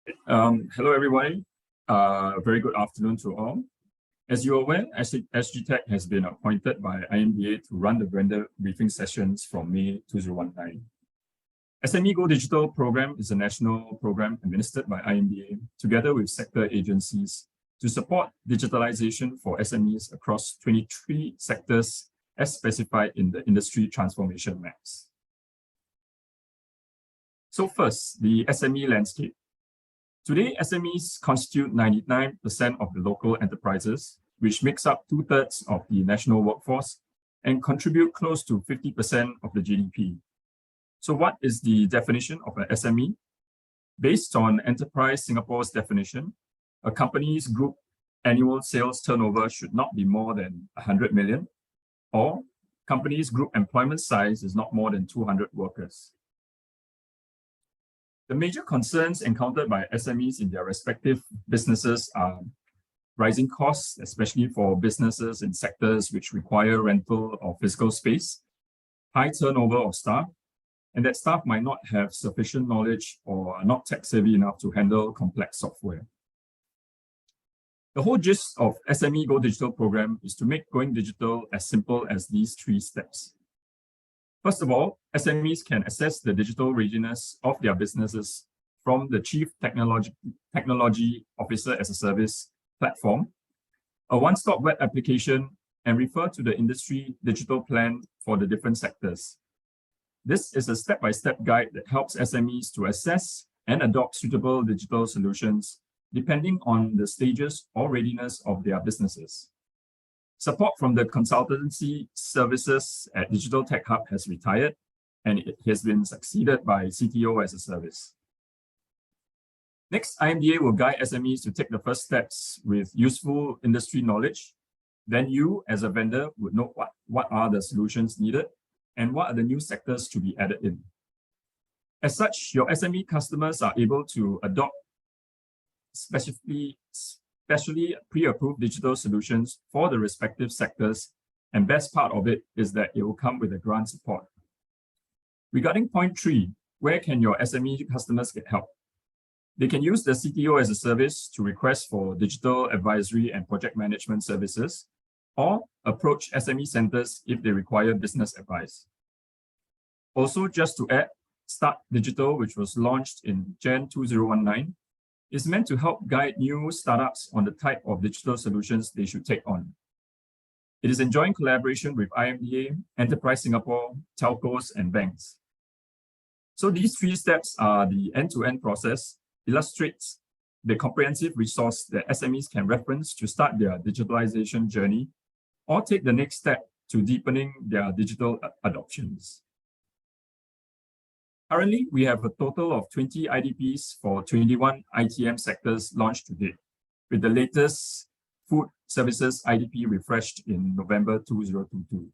Hello, everybody. Very good afternoon to all. As you are aware, SGTech has been appointed by IMDA to run the vendor briefing sessions from May 2019. SME Go Digital program is a national program administered by IMDA together with sector agencies to support digitalization for SMEs across 23 sectors as specified in the industry transformation maps. So first, the SME landscape. Today, SMEs constitute 99% of the local enterprises, which makes up 2/3 of the national workforce and contribute close to 50% of the GDP. So what is the definition of an SME? Based on Enterprise Singapore's definition, a company's group annual sales turnover should not be more than 100 million, or company's group employment size is not more than 200 workers. The major concerns encountered by SMEs in their respective businesses are rising costs, especially for businesses in sectors which require rental or physical space, high turnover of staff, and that staff might not have sufficient knowledge or are not tech-savvy enough to handle complex software. The whole gist of SME Go Digital program is to make going digital as simple as these 3 steps. First of all, SMEs can assess the digital readiness of their businesses from the Chief Technology Officer as a Service platform, a one-stop web application, and refer to the industry digital plan for the different sectors. This is a step-by-step guide that helps SMEs to assess and adopt suitable digital solutions depending on the stages or readiness of their businesses. Support from the consultancy services at Digital Tech Hub has retired, and it has been succeeded by CTO as a service. Next, IMDA will guide SMEs to take the first steps with useful industry knowledge. Then you, as a vendor, would know what are the solutions needed and what are the new sectors to be added in. As such, your SME customers are able to adopt specially pre-approved digital solutions for the respective sectors, and best part of it is that it will come with a grant support. Regarding point 3, where can your SME customers get help? They can use the CTO as a service to request for digital advisory and project management services, or approach SME centers if they require business advice. Also, just to add, Start Digital, which was launched in Jan 2019, is meant to help guide new startups on the type of digital solutions they should take on. It is enjoying collaboration with IMDA, Enterprise Singapore, telcos, and banks. So these 3 steps are the end-to-end process, illustrates the comprehensive resource that SMEs can reference to start their digitalization journey or take the next step to deepening their digital adoptions. Currently, we have a total of 20 IDPs for 21 ITM sectors launched to date, with the latest food services IDP refreshed in November 2022.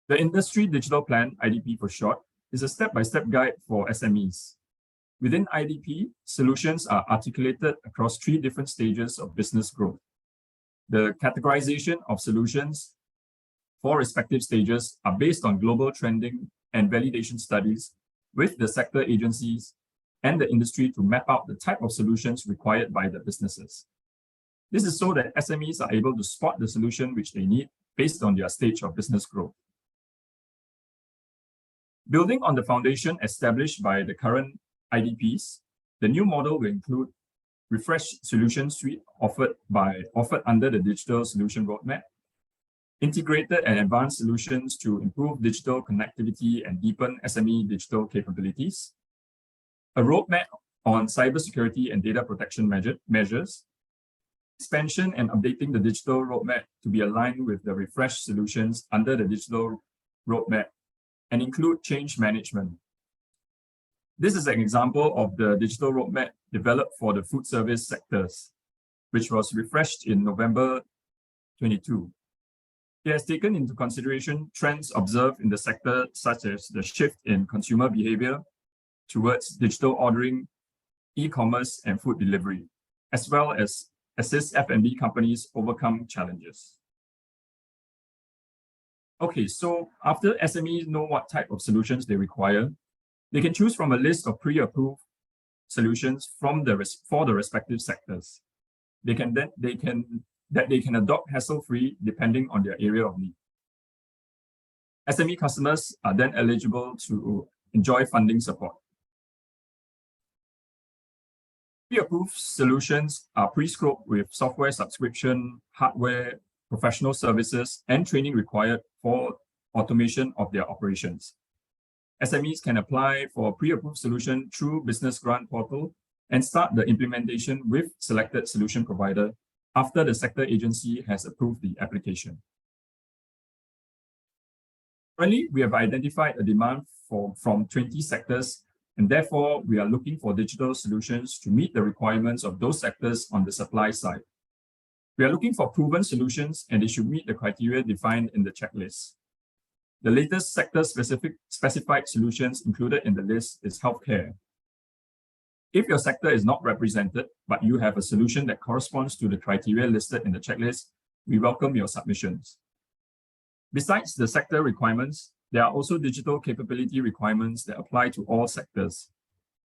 The Industry Digital Plan, IDP for short, is a step-by-step guide for SMEs. Within IDP, solutions are articulated across 3 different stages of business growth. The categorization of solutions for respective stages are based on global trending and validation studies with the sector agencies and the industry to map out the type of solutions required by the businesses. This is so that SMEs are able to spot the solution which they need based on their stage of business growth. Building on the foundation established by the current IDPs, the new model will include refreshed solution suite offered under the Digital Solution Roadmap, integrated and advanced solutions to improve digital connectivity and deepen SME digital capabilities, a roadmap on cybersecurity and data protection measures, expansion and updating the digital roadmap to be aligned with the refreshed solutions under the digital roadmap and include change management. This is an example of the digital roadmap developed for the food service sectors, which was refreshed in November 2022. It has taken into consideration trends observed in the sector, such as the shift in consumer behavior towards digital ordering, e-commerce, and food delivery, as well as assist F&B companies overcome challenges. Okay, so after SMEs know what type of solutions they require, they can choose from a list of pre-approved solutions for the respective sectors. They can adopt hassle-free depending on their area of need. SME customers are then eligible to enjoy funding support. Pre-approved solutions are pre-scoped with software subscription, hardware, professional services, and training required for automation of their operations. SMEs can apply for a pre-approved solution through Business Grant Portal and start the implementation with selected solution provider after the sector agency has approved the application. Currently, we have identified a demand from 20 sectors, and therefore we are looking for digital solutions to meet the requirements of those sectors on the supply side. We are looking for proven solutions, and they should meet the criteria defined in the checklist. The latest sector-specified solutions included in the list is healthcare. If your sector is not represented, but you have a solution that corresponds to the criteria listed in the checklist, we welcome your submissions. Besides the sector requirements, there are also digital capability requirements that apply to all sectors.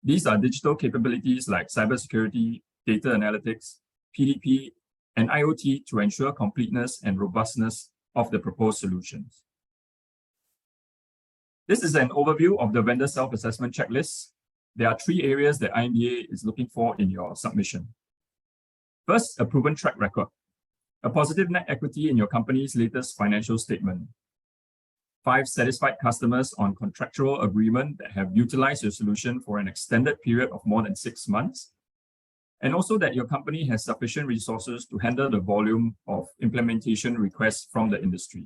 These are digital capabilities like cybersecurity, data analytics, PDP, and IoT to ensure completeness and robustness of the proposed solutions. This is an overview of the vendor self-assessment checklist. There are 3 areas that IMDA is looking for in your submission. First, a proven track record. A positive net equity in your company's latest financial statement. 5 satisfied customers on contractual agreement that have utilized your solution for an extended period of more than 6 months. And also that your company has sufficient resources to handle the volume of implementation requests from the industry.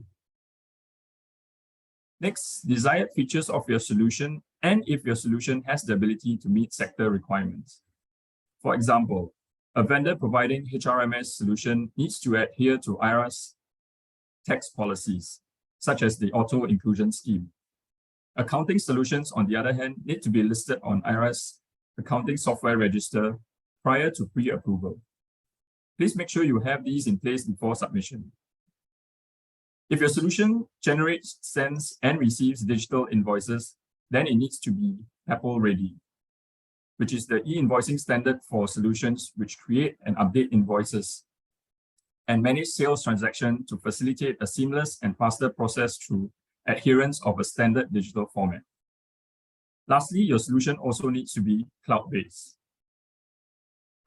Next, desired features of your solution and if your solution has the ability to meet sector requirements. For example, a vendor providing HRMS solution needs to adhere to IRA's tax policies, such as the auto inclusion scheme. Accounting solutions, on the other hand, need to be listed on IRA's accounting software register prior to pre-approval. Please make sure you have these in place before submission. If your solution generates, sends, and receives digital invoices, then it needs to be Apple ready, which is the e-invoicing standard for solutions which create and update invoices and manage sales transactions to facilitate a seamless and faster process through adherence of a standard digital format. Lastly, your solution also needs to be cloud-based.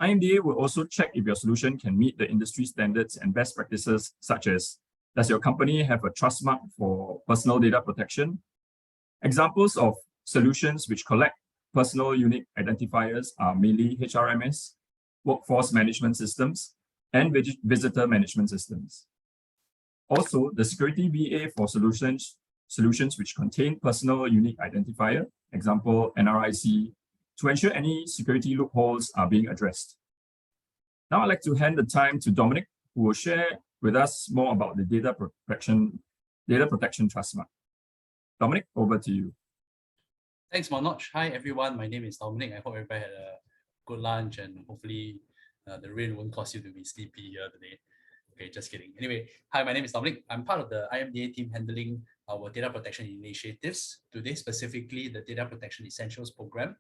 IMDA will also check if your solution can meet the industry standards and best practices, such as, does your company have a trust mark for personal data protection? Examples of solutions which collect personal unique identifiers are mainly HRMS, workforce management systems, and visitor management systems. Also, the security VA for solutions which contain personal unique identifier, example NRIC, to ensure any security loopholes are being addressed. Now I'd like to hand the time to Dominic, who will share with us more about the data protection trust mark. Dominic, over to you. Thanks, Manoj. Hi, everyone. My name is Dominic. I hope everybody had a good lunch and hopefully the rain won't cause you to be sleepy here today. Okay, just kidding. Anyway, hi, my name is Dominic. I'm part of the IMDA team handling our data protection initiatives. Today, specifically, the Data Protection Essentials program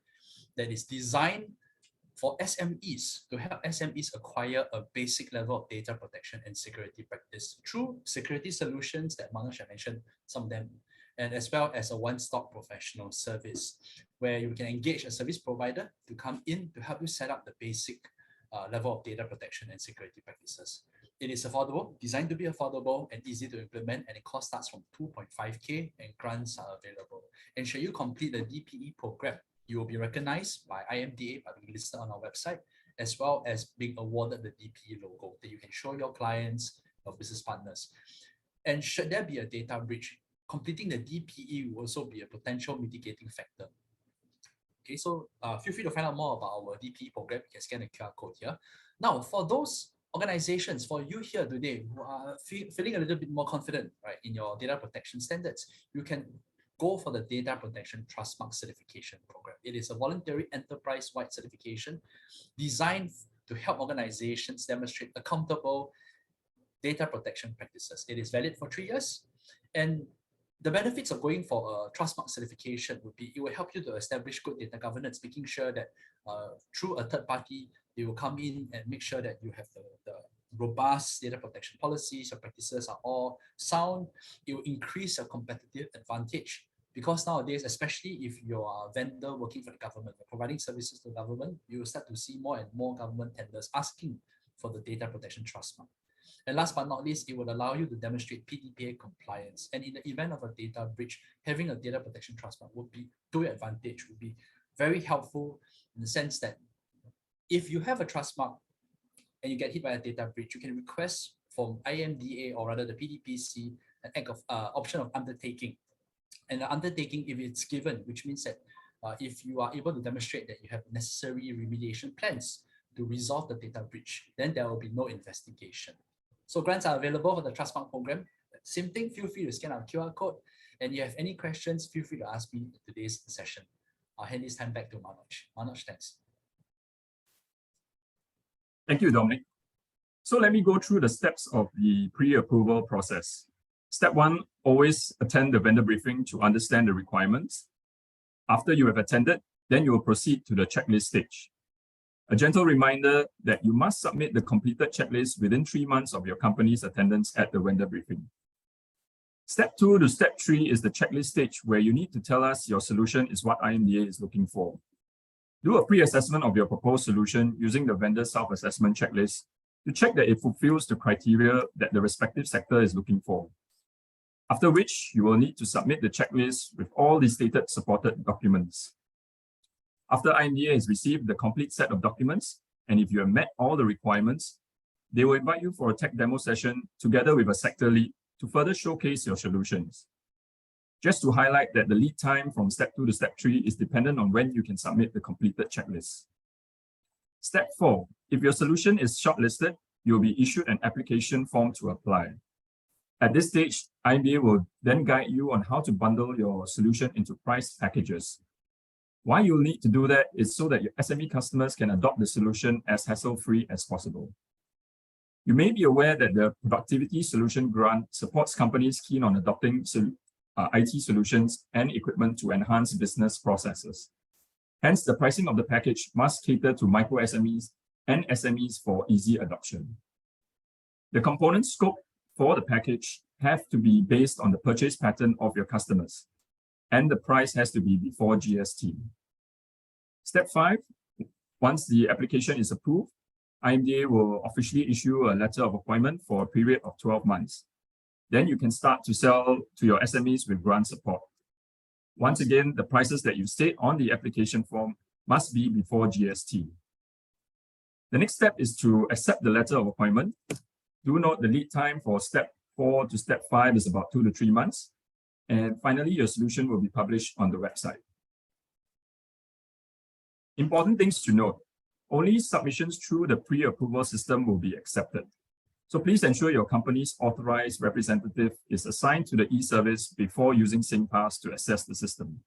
that is designed for SMEs to help SMEs acquire a basic level of data protection and security practice through security solutions that Manoj had mentioned, some of them, and as well as a one-stop professional service where you can engage a service provider to come in to help you set up the basic level of data protection and security practices. It is affordable, designed to be affordable and easy to implement, and it cost starts from 2.5K and grants are available. And should you complete the DPE program, you will be recognized by IMDA by being listed on our website, as well as being awarded the DPE logo that you can show your clients, your business partners. And should there be a data breach, completing the DPE will also be a potential mitigating factor. Okay, so feel free to find out more about our DPE program. You can scan the QR code here. Now, for those organizations, for you here today who are feeling a little bit more confident, right, in your data protection standards, you can go for the Data Protection Trust Mark Certification Program. It is a voluntary enterprise-wide certification designed to help organizations demonstrate accountable data protection practices. It is valid for 3 years, and The benefits of going for a Trustmark certification would be it will help you to establish good data governance, making sure that through a third party, they will come in and make sure that you have the robust data protection policies, your practices are all sound. It will increase your competitive advantage because nowadays, especially if you are a vendor working for the government, providing services to the government, you will start to see more and more government tenders asking for the data protection Trustmark. And last but not least, it would allow you to demonstrate PDPA compliance. And in the event of a data breach, having a data protection Trustmark would be to your advantage, would be very helpful in the sense that if you have a Trustmark and you get hit by a data breach, you can request from IMDA or rather the PDPC an act of option of undertaking. And the undertaking, if it's given, which means that if you are able to demonstrate that you have necessary remediation plans to resolve the data breach, then there will be no investigation. So grants are available for the Trustmark program. Same thing, feel free to scan our QR code. And if you have any questions, feel free to ask me in today's session. I'll hand this time back to Manoj. Manoj, thanks. Thank you, Dominic. So let me go through the steps of the pre-approval process. Step 1, always attend the vendor briefing to understand the requirements. After you have attended, then you will proceed to the checklist stage. A gentle reminder that you must submit the completed checklist within 3 months of your company's attendance at the vendor briefing. Step 2 to step 3 is the checklist stage where you need to tell us your solution is what IMDA is looking for. Do a pre-assessment of your proposed solution using the vendor self-assessment checklist to check that it fulfills the criteria that the respective sector is looking for. After which, you will need to submit the checklist with all the stated supported documents. After IMDA has received the complete set of documents, and if you have met all the requirements, they will invite you for a tech demo session together with a sector lead to further showcase your solutions. Just to highlight that the lead time from step 2 to step 3 is dependent on when you can submit the completed checklist. Step 4, if your solution is shortlisted, you will be issued an application form to apply. At this stage, IMDA will then guide you on how to bundle your solution into price packages. Why you'll need to do that is so that your SME customers can adopt the solution as hassle-free as possible. You may be aware that the Productivity Solution Grant supports companies keen on adopting IT solutions and equipment to enhance business processes. Hence, the pricing of the package must cater to micro SMEs and SMEs for easy adoption. The component scope for the package have to be based on the purchase pattern of your customers, and the price has to be before GST. Step 5, once the application is approved, IMDA will officially issue a letter of appointment for a period of 12 months. Then you can start to sell to your SMEs with grant support. Once again, the prices that you state on the application form must be before GST. The next step is to accept the letter of appointment. Do note the lead time for step 4 to step 5 is about 2 to 3 months. And finally, your solution will be published on the website. Important things to note: only submissions through the pre-approval system will be accepted. So please ensure your company's authorized representative is assigned to the e-service before using SingPass to access the system.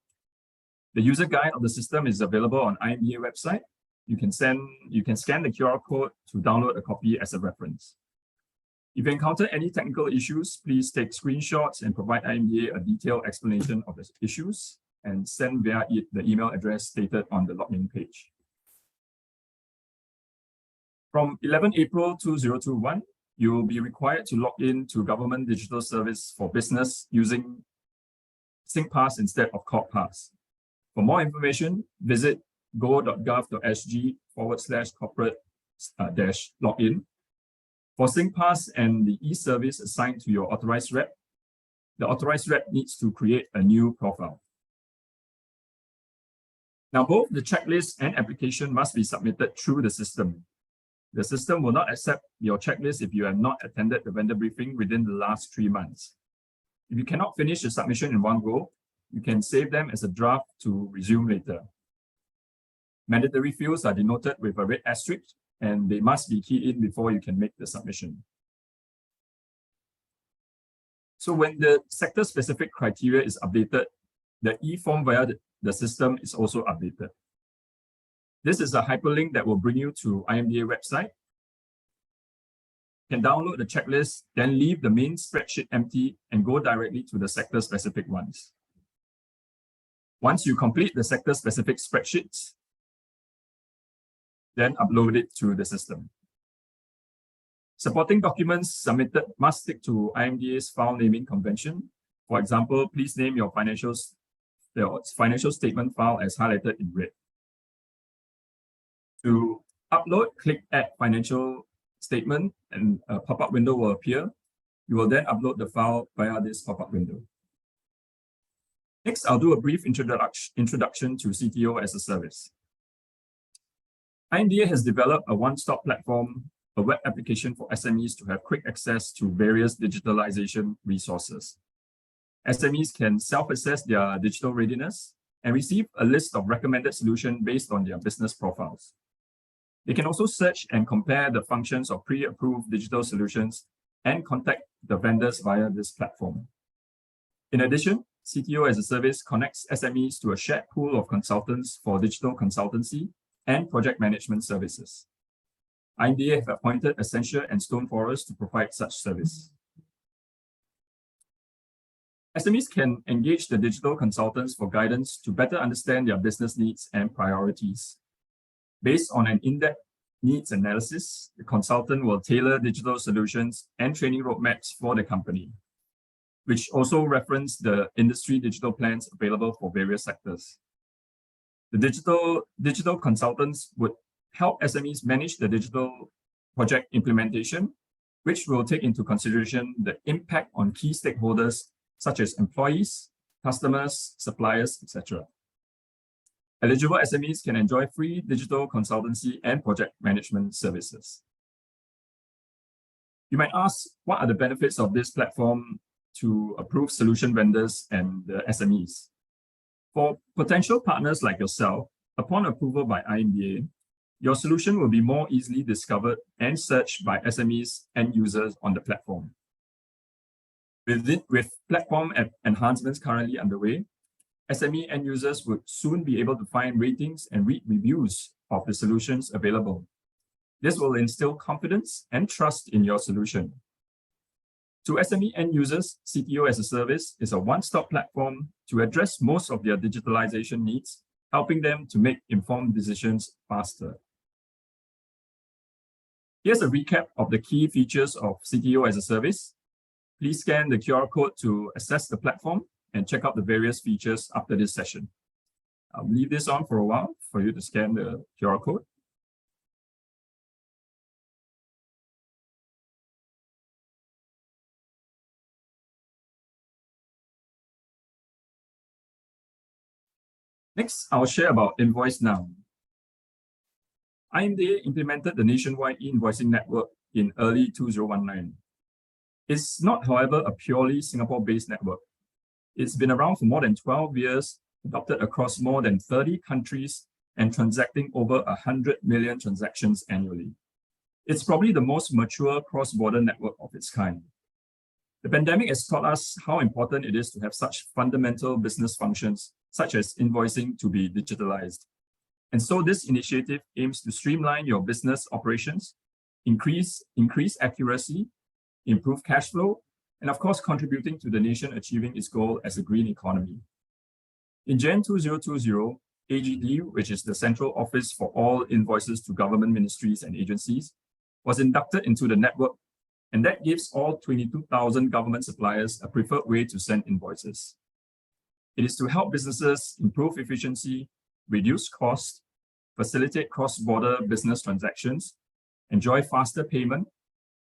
The user guide of the system is available on IMDA website. You can scan the QR code to download a copy as a reference. If you encounter any technical issues, please take screenshots and provide IMDA a detailed explanation of the issues and send via the email address stated on the login page. From 11 April 2021, you will be required to log in to Government Digital Service for Business using SingPass instead of CorpPass. For more information, visit go.gov.sg/corporate-login. For SingPass and the e-service assigned to your authorized rep, the authorized rep needs to create a new profile. Now, both the checklist and application must be submitted through the system. The system will not accept your checklist if you have not attended the vendor briefing within the last 3 months. If you cannot finish the submission in one go, you can save them as a draft to resume later. Mandatory fields are denoted with a red asterisk, and they must be keyed in before you can make the submission. So when the sector-specific criteria is updated, the e-form via the system is also updated. This is a hyperlink that will bring you to IMDA website. can download the checklist, then leave the main spreadsheet empty and go directly to the sector-specific ones. Once you complete the sector-specific spreadsheets, then upload it to the system. Supporting documents submitted must stick to IMDA's file naming convention. For example, please name your financial statement file as highlighted in red. To upload, click Add Financial Statement and a pop-up window will appear. You will then upload the file via this pop-up window. Next, I'll do a brief introduction to CTO as a service. IMDA has developed a one-stop platform, a web application for SMEs to have quick access to various digitalization resources. SMEs can self-assess their digital readiness and receive a list of recommended solutions based on their business profiles. They can also search and compare the functions of pre-approved digital solutions and contact the vendors via this platform. In addition, CTO as a service connects SMEs to a shared pool of consultants for digital consultancy and project management services. IMDA have appointed Accenture and Stone Forest to provide such service. SMEs can engage the digital consultants for guidance to better understand their business needs and priorities. Based on an in-depth needs analysis, the consultant will tailor digital solutions and training roadmaps for the company, which also reference the industry digital plans available for various sectors. The digital consultants would help SMEs manage the digital project implementation, which will take into consideration the impact on key stakeholders such as employees, customers, suppliers, etc. Eligible SMEs can enjoy free digital consultancy and project management services. You might ask, what are the benefits of this platform to approved solution vendors and the SMEs? For potential partners like yourself, upon approval by IMDA, your solution will be more easily discovered and searched by SMEs and users on the platform. With platform enhancements currently underway, SME end users would soon be able to find ratings and read reviews of the solutions available. This will instill confidence and trust in your solution. To SME end users, CTO as a service is a one-stop platform to address most of their digitalization needs, helping them to make informed decisions faster. Here's a recap of the key features of CTO as a service. Please scan the QR code to access the platform and check out the various features after this session. I'll leave this on for a while for you to scan the QR code. Next, I'll share about Invoice Now. IMDA implemented the nationwide e-invoicing network in early 2019. It's not, however, a purely Singapore-based network. It's been around for more than 12 years, adopted across more than 30 countries, and transacting over 100 million transactions annually. It's probably the most mature cross-border network of its kind. The pandemic has taught us how important it is to have such fundamental business functions, such as invoicing, to be digitalized. And so this initiative aims to streamline your business operations, increase accuracy, improve cash flow, and of course, contributing to the nation achieving its goal as a green economy. In Jan 2020, AGD, which is the central office for all invoices to government ministries and agencies, was inducted into the network, and that gives all 22,000 government suppliers a preferred way to send invoices. It is to help businesses improve efficiency, reduce costs, facilitate cross-border business transactions, enjoy faster payment,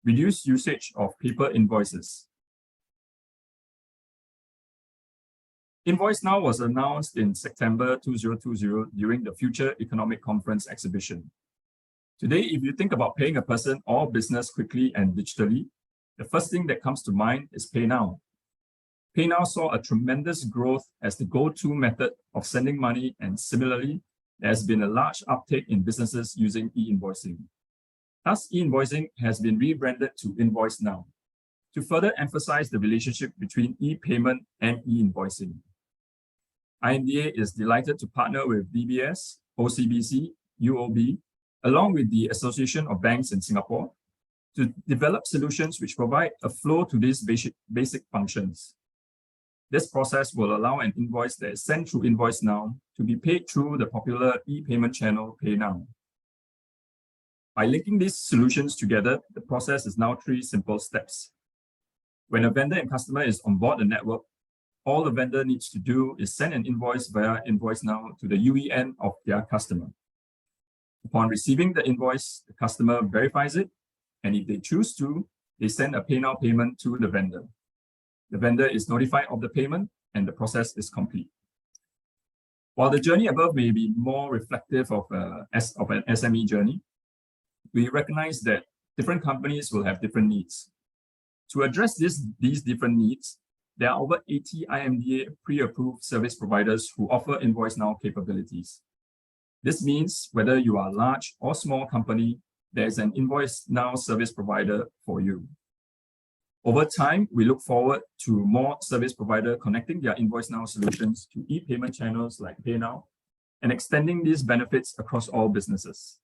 reduce usage of paper invoices. Invoice Now was announced in September 2020 during the Future Economic Conference exhibition. Today, if you think about paying a person or business quickly and digitally, the first thing that comes to mind is PayNow. PayNow saw a tremendous growth as the go-to method of sending money, and similarly, there has been a large uptake in businesses using e-invoicing. Thus, e-invoicing has been rebranded to Invoice Now to further emphasize the relationship between e-payment and e-invoicing. IMDA is delighted to partner with DBS, OCBC, UOB, along with the Association of Banks in Singapore, to develop solutions which provide a flow to these basic functions. This process will allow an invoice that is sent through InvoiceNow to be paid through the popular e-payment channel PayNow. By linking these solutions together, the process is now 3 simple steps. When a vendor and customer is on board the network, all the vendor needs to do is send an invoice via InvoiceNow to the UEN of their customer. Upon receiving the invoice, the customer verifies it, and if they choose to, they send a PayNow payment to the vendor. The vendor is notified of the payment, and the process is complete. While the journey above may be more reflective of an SME journey, we recognize that different companies will have different needs. To address these different needs, there are over 80 IMDA pre-approved service providers who offer InvoiceNow capabilities. This means whether you are a large or small company, there is an InvoiceNow service provider for you. Over time, we look forward to more service providers connecting their InvoiceNow solutions to e-payment channels like PayNow and extending these benefits across all businesses.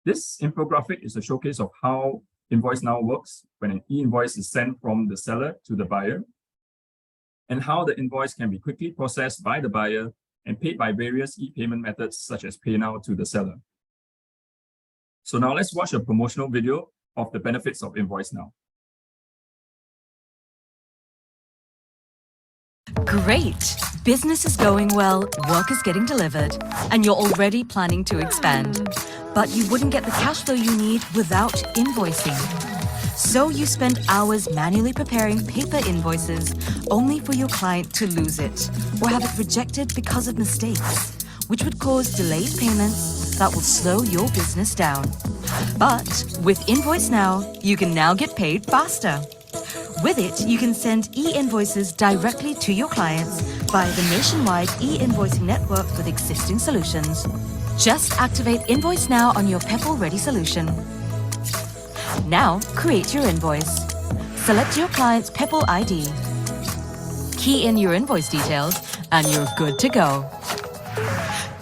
This infographic is a showcase of how InvoiceNow works when an e-invoice is sent from the seller to the buyer, and how the invoice can be quickly processed by the buyer and paid by various e-payment methods such as PayNow to the seller. So now let's watch a promotional video of the benefits of InvoiceNow. Great! Business is going well, work is getting delivered, and you're already planning to expand. But you wouldn't get the cash flow you need without invoicing. So you spend hours manually preparing paper invoices only for your client to lose it or have it rejected because of mistakes, which would cause delayed payments that will slow your business down. But with InvoiceNow, you can now get paid faster. With it, you can send e-invoices directly to your clients via the nationwide e-invoicing network with existing solutions. Just activate InvoiceNow on your PEPL-ready solution. Now, create your invoice. Select your client's PEPL ID. Key in your invoice details, and you're good to go.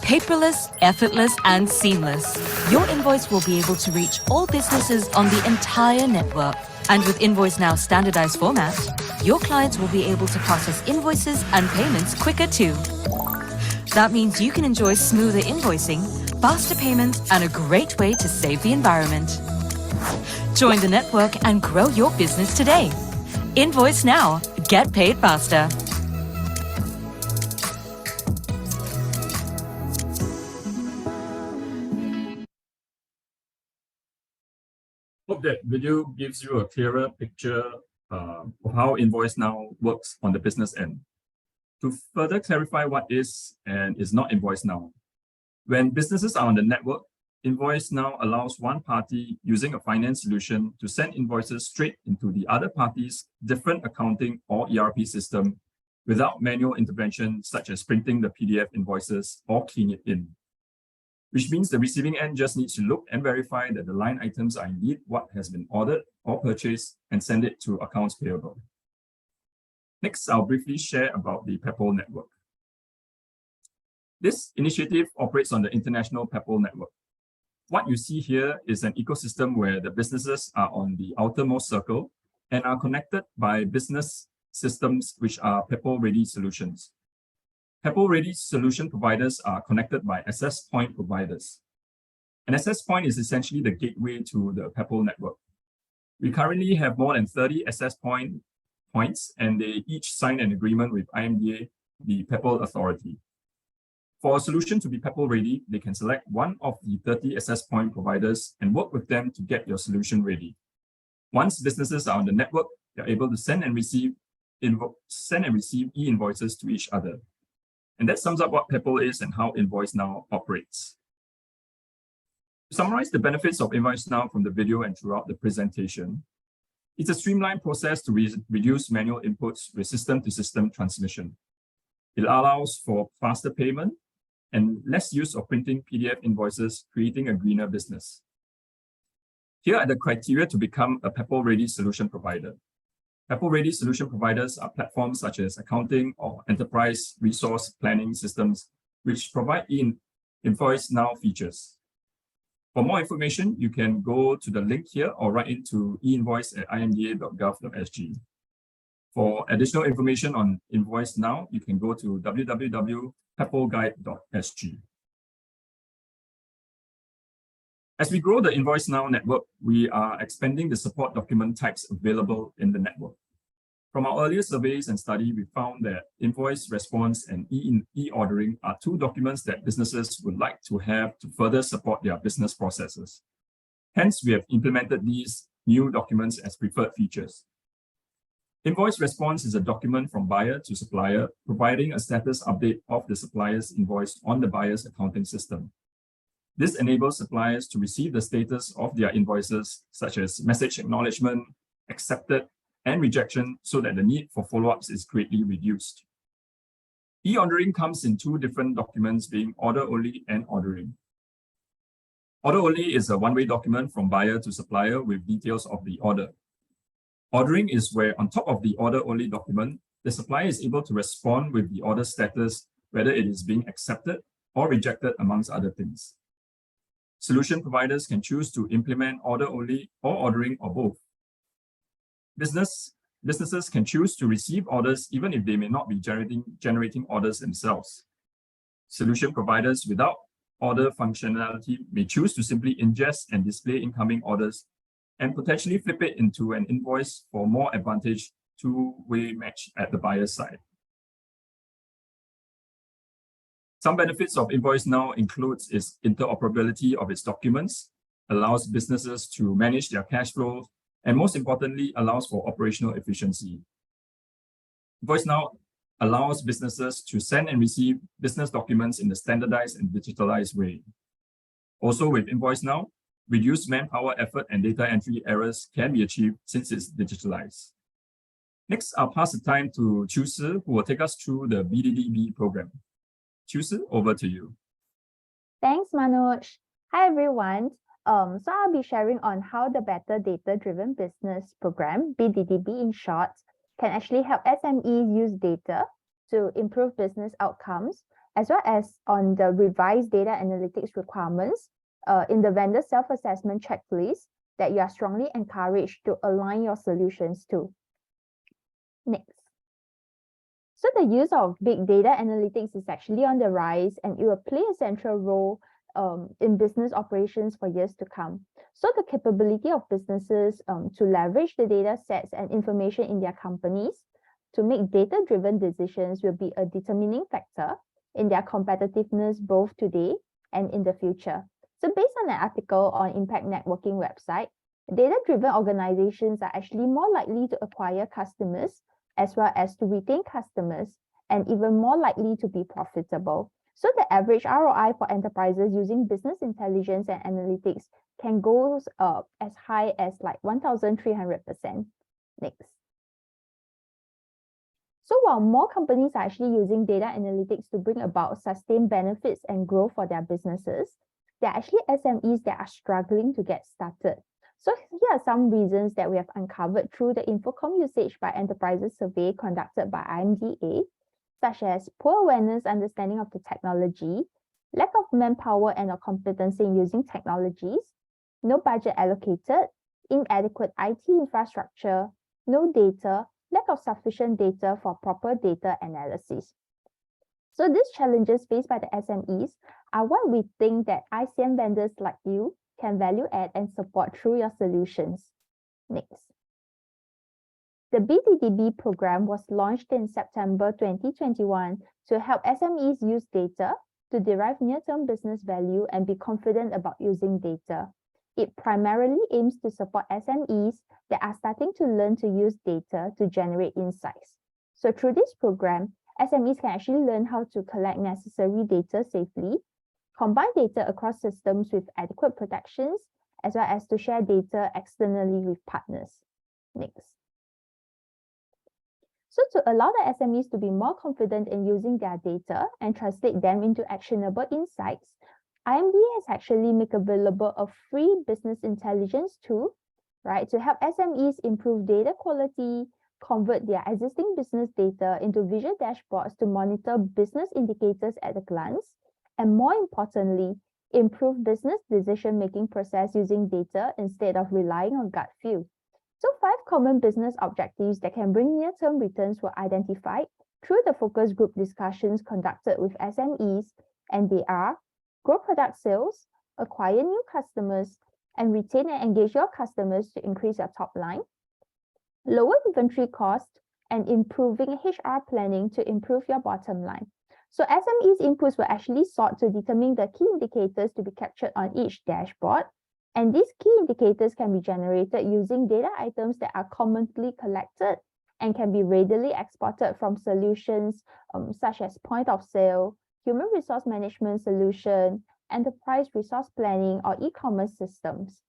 Paperless, effortless, and seamless. Your invoice will be able to reach all businesses on the entire network. And with InvoiceNow's standardized format, your clients will be able to process invoices and payments quicker too. That means you can enjoy smoother invoicing, faster payments, and a great way to save the environment. Join the network and grow your business today. InvoiceNow. Get paid faster. Hope that video gives you a clearer picture of how InvoiceNow works on the business end. To further clarify what is and is not InvoiceNow, when businesses are on the network, InvoiceNow allows one party using a finance solution to send invoices straight into the other party's different accounting or ERP system without manual intervention such as printing the PDF invoices or keying it in. Which means the receiving end just needs to look and verify that the line items are indeed what has been ordered or purchased and send it to accounts payable. Next, I'll briefly share about the PEPL network. This initiative operates on the international PEPL network. What you see here is an ecosystem where the businesses are on the outermost circle and are connected by business systems which are PEPL-ready solutions. PEPL-ready solution providers are connected by access point providers. An access point is essentially the gateway to the PEPL network. We currently have more than 30 access points, and they each sign an agreement with IMDA, the PEPL authority. For a solution to be PEPL-ready, they can select one of the 30 access point providers and work with them to get your solution ready. Once businesses are on the network, they're able to send and receive e-invoices to each other. And that sums up what PEPL is and how InvoiceNow operates. To summarize the benefits of InvoiceNow from the video and throughout the presentation, it's a streamlined process to reduce manual inputs with system-to-system transmission. It allows for faster payment and less use of printing PDF invoices, creating a greener business. Here are the criteria to become a PEPL-ready solution provider. PEPL-ready solution providers are platforms such as accounting or enterprise resource planning systems, which provide InvoiceNow features. For more information, you can go to the link here or write into einvoice@imda.gov.sg. For additional information on Invoice Now, you can go to www.peppleguide.sg. As we grow the Invoice Now network, we are expanding the support document types available in the network. From our earlier surveys and study, we found that invoice response and e-ordering are two documents that businesses would like to have to further support their business processes. Hence, we have implemented these new documents as preferred features. Invoice response is a document from buyer to supplier, providing a status update of the supplier's invoice on the buyer's accounting system. This enables suppliers to receive the status of their invoices, such as message acknowledgement, accepted, and rejection, so that the need for follow-ups is greatly reduced. E-ordering comes in two different documents, being order only and ordering. Order only is a one-way document from buyer to supplier with details of the order. Ordering is where, on top of the order only document, the supplier is able to respond with the order status, whether it is being accepted or rejected, amongst other things. Solution providers can choose to implement order only or ordering or both. Businesses can choose to receive orders even if they may not be generating orders themselves. Solution providers without order functionality may choose to simply ingest and display incoming orders and potentially flip it into an invoice for more advantage two-way match at the buyer's side. Some benefits of Invoice Now includes its interoperability of its documents, allows businesses to manage their cash flow, and most importantly, allows for operational efficiency. Invoice Now allows businesses to send and receive business documents in a standardized and digitalized way. Also, with Invoice Now, reduced manpower effort and data entry errors can be achieved since it's digitalized. Next, I'll pass the time to Chu Si, who will take us through the BDDB program. Chu Si, over to you. Thanks, Manoj. Hi, everyone. So I'll be sharing on how the Better Data-Driven Business Program, BDDB in short, can actually help SMEs use data to improve business outcomes, as well as on the revised data analytics requirements in the vendor self-assessment checklist that you are strongly encouraged to align your solutions to. Next. So the use of big data analytics is actually on the rise, and it will play a central role in business operations for years to come. So the capability of businesses to leverage the data sets and information in their companies to make data-driven decisions will be a determining factor in their competitiveness both today and in the future. So based on an article on Impact Networking website, data-driven organizations are actually more likely to acquire customers as well as to retain customers, and even more likely to be profitable. So the average ROI for enterprises using business intelligence and analytics can go as high as like 1,300%. Next. So while more companies are actually using data analytics to bring about sustained benefits and growth for their businesses, there are actually SMEs that are struggling to get started. So here are some reasons that we have uncovered through the Infocom usage by enterprises survey conducted by IMDA, such as poor awareness, understanding of the technology, lack of manpower and or competency in using technologies, no budget allocated, inadequate IT infrastructure, no data, lack of sufficient data for proper data analysis. So these challenges faced by the SMEs are what we think that ICM vendors like you can value add and support through your solutions. Next. The BDDB program was launched in September 2021 to help SMEs use data to derive near-term business value and be confident about using data. It primarily aims to support SMEs that are starting to learn to use data to generate insights. So through this program, SMEs can actually learn how to collect necessary data safely, combine data across systems with adequate protections, as well as to share data externally with partners. Next. So to allow the SMEs to be more confident in using their data and translate them into actionable insights, IMDA has actually made available a free business intelligence tool, right, to help SMEs improve data quality, convert their existing business data into visual dashboards to monitor business indicators at a glance, and more importantly, improve business decision-making process using data instead of relying on gut feel. So 5 common business objectives that can bring near-term returns were identified through the focus group discussions conducted with SMEs, and they are grow product sales, acquire new customers, and retain and engage your customers to increase your top line, lower inventory cost, and improving HR planning to improve your bottom line. So SMEs inputs were actually sought to determine the key indicators to be captured on each dashboard. And these key indicators can be generated using data items that are commonly collected and can be readily exported from solutions such as point of sale, human resource management solution, enterprise resource planning, or e-commerce systems.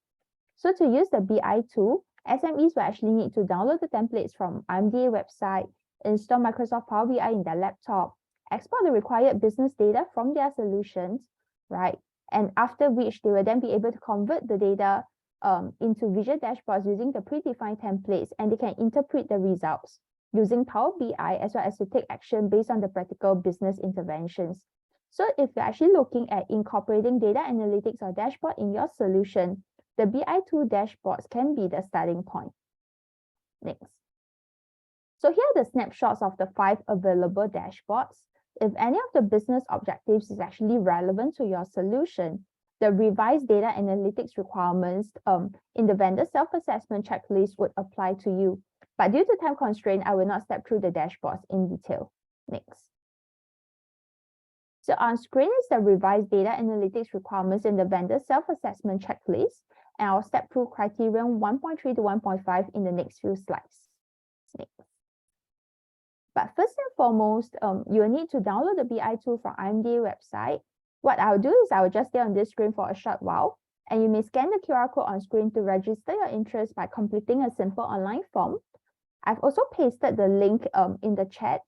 So to use the BI tool, SMEs will actually need to download the templates from IMDA website, install Microsoft Power BI in their laptop, export the required business data from their solutions, right? And after which they will then be able to convert the data into visual dashboards using the predefined templates, and they can interpret the results using Power BI as well as to take action based on the practical business interventions. So if you're actually looking at incorporating data analytics or dashboard in your solution, the BI tool dashboards can be the starting point. Next. So here are the snapshots of the 5 available dashboards. If any of the business objectives is actually relevant to your solution, the revised data analytics requirements in the vendor self-assessment checklist would apply to you. But due to time constraint, I will not step through the dashboards in detail. Next. So on screen is the revised data analytics requirements in the vendor self-assessment checklist, and I'll step through criterion 1.3 to 1.5 in the next few slides. Next. But first and foremost, you'll need to download the BI tool from IMDA website. What I'll do is I will just stay on this screen for a short while, and you may scan the QR code on screen to register your interest by completing a simple online form. I've also pasted the link in the chat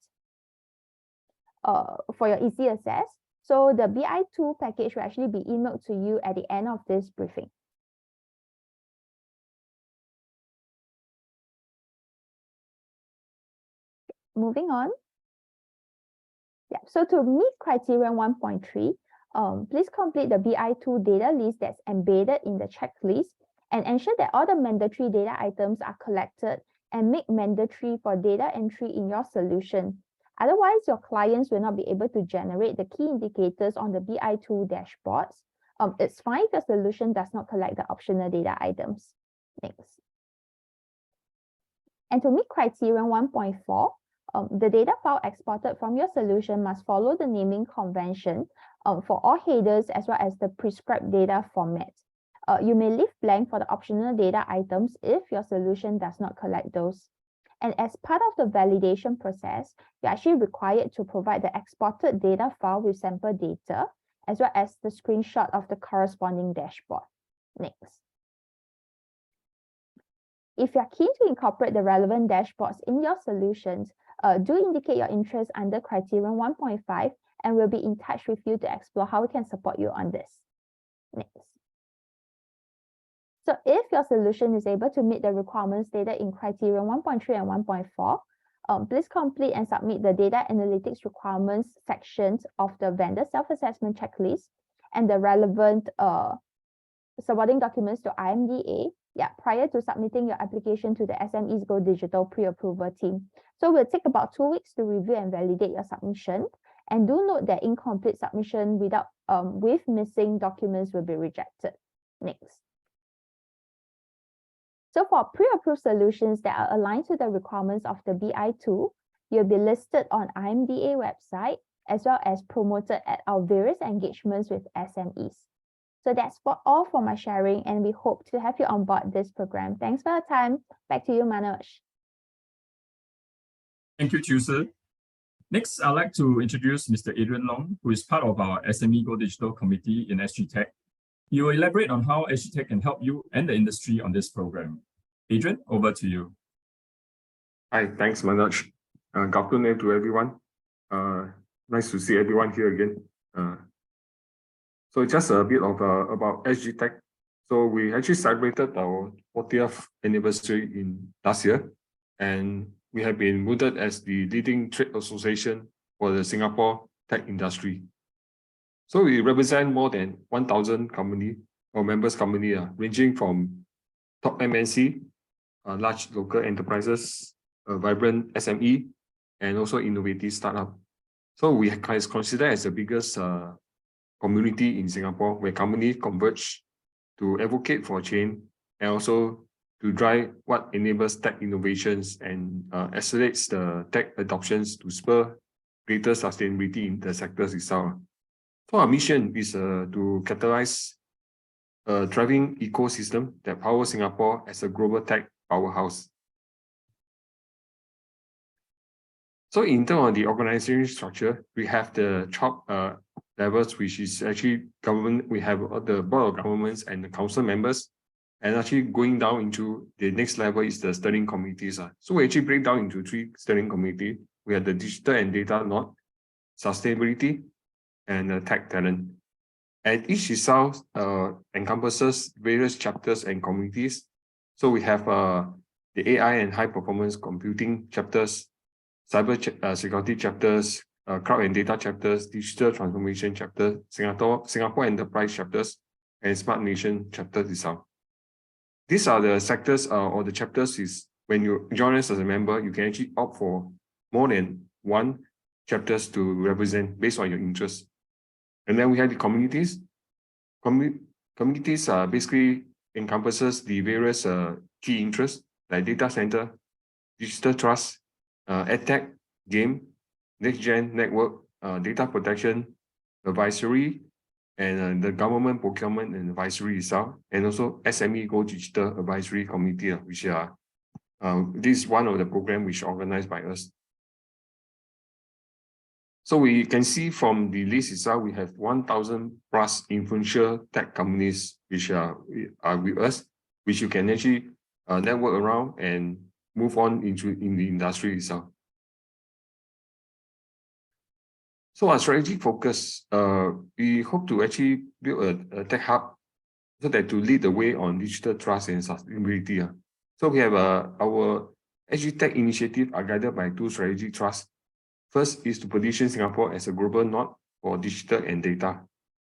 for your easy access. So the BI tool package will actually be emailed to you at the end of this briefing. Moving on. Yeah, so to meet criterion 1.3, please complete the BI tool data list that's embedded in the checklist and ensure that all the mandatory data items are collected and make mandatory for data entry in your solution. Otherwise, your clients will not be able to generate the key indicators on the BI tool dashboards. It's fine if your solution does not collect the optional data items. Next. And to meet criterion 1.4, the data file exported from your solution must follow the naming convention for all headers as well as the prescribed data format. You may leave blank for the optional data items if your solution does not collect those. And as part of the validation process, you're actually required to provide the exported data file with sample data, as well as the screenshot of the corresponding dashboard. Next. If you're keen to incorporate the relevant dashboards in your solutions, do indicate your interest under criterion 1.5, and we'll be in touch with you to explore how we can support you on this. Next. So if your solution is able to meet the requirements stated in criterion 1.3 and 1.4, please complete and submit the data analytics requirements sections of the vendor self-assessment checklist and the relevant supporting documents to IMDA prior to submitting your application to the SMEs Go Digital pre-approval team. So it will take about 2 weeks to review and validate your submission. And do note that incomplete submission with missing documents will be rejected. Next. So for pre-approved solutions that are aligned to the requirements of the BI tool, you'll be listed on IMDA website as well as promoted at our various engagements with SMEs. So that's all for my sharing, and we hope to have you on board this program. Thanks for your time. Back to you, Manoj. Thank you, Chuse. Next, I'd like to introduce Mr. Adrian Long, who is part of our SME Go Digital committee in SGTech. He will elaborate on how SGTech can help you and the industry on this program. Adrian, over to you. Hi, thanks, Manoj. Good afternoon to everyone. Nice to see everyone here again. So just a bit of about SGTech. So we actually celebrated our 40th anniversary in last year, and we have been voted as the leading trade association for the Singapore tech industry. So we represent more than 1,000 company or members company, ranging from top MNC, large local enterprises, vibrant SME, and also innovative startup. So we is considered as the biggest community in Singapore where companies converge to advocate for change and also to drive what enables tech innovations and accelerates the tech adoptions to spur greater sustainability in the sectors itself. So our mission is to catalyze a thriving ecosystem that powers Singapore as a global tech powerhouse. So in terms of the organization structure, we have the top levels, which is actually government. We have the board of governments and the council members, and actually going down into the next level is the steering committees. So we actually break down into 3 steering committees. We have the digital and data node, sustainability, and the tech talent. And each itself encompasses various chapters and committees. So we have the AI and high performance computing chapters, cyber security chapters, cloud and data chapters, digital transformation chapters, Singapore enterprise chapters, and smart nation chapters itself. These are the sectors or the chapters is when you join us as a member, you can actually opt for more than 1 chapters to represent based on your interest. And then we have the communities. Communities basically encompasses the various key interests like data center, digital trust, edtech, game, next-gen network, data protection, advisory, and the government procurement and advisory itself, and also SMEs Go Digital Advisory Committee, which are this is one of the programs which organized by us. So we can see from the list itself, we have 1,000 plus influential tech companies which are with us, which you can actually network around and move on in the industry itself. So our strategic focus, we hope to actually build a tech hub so that to lead the way on digital trust and sustainability. So we have our SGTech initiative are guided by 2 strategic thrusts. First is to position Singapore as a global node for digital and data.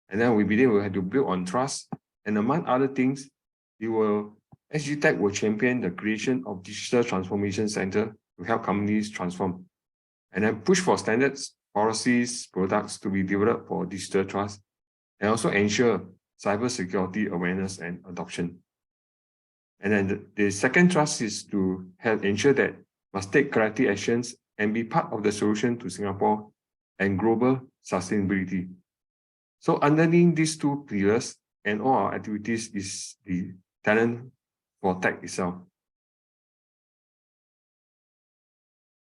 And then we believe we have to build on trust. And among other things, SGTech will champion the creation of digital transformation center to help companies transform. And then push for standards, policies, products to be developed for digital trust, and also ensure cybersecurity awareness and adoption. And then the second thrust is to ensure that must take corrective actions and be part of the solution to Singapore and global sustainability. So underneath these 2 pillars and all our activities is the talent for tech itself.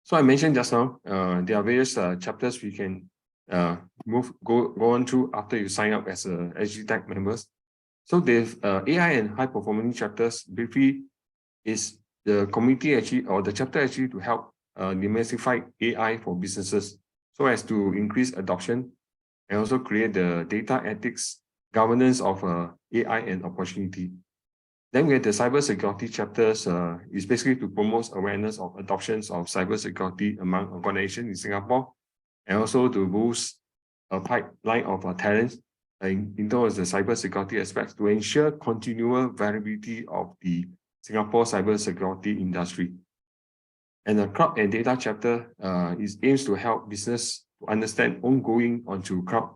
So I mentioned just now, there are various chapters we can go on through after you sign up as a SGTech members. So there's AI and high performing chapters. Briefly, is the committee actually or the chapter actually to help demystify AI for businesses, so as to increase adoption and also create the data ethics governance of AI and opportunity. Then we have the cybersecurity chapters, is basically to promote awareness of adoptions of cybersecurity among organizations in Singapore, and also to boost a pipeline of talents in terms of the cybersecurity aspects to ensure continual variability of the Singapore cybersecurity industry. And the cloud and data chapter aims to help business to understand ongoing onto cloud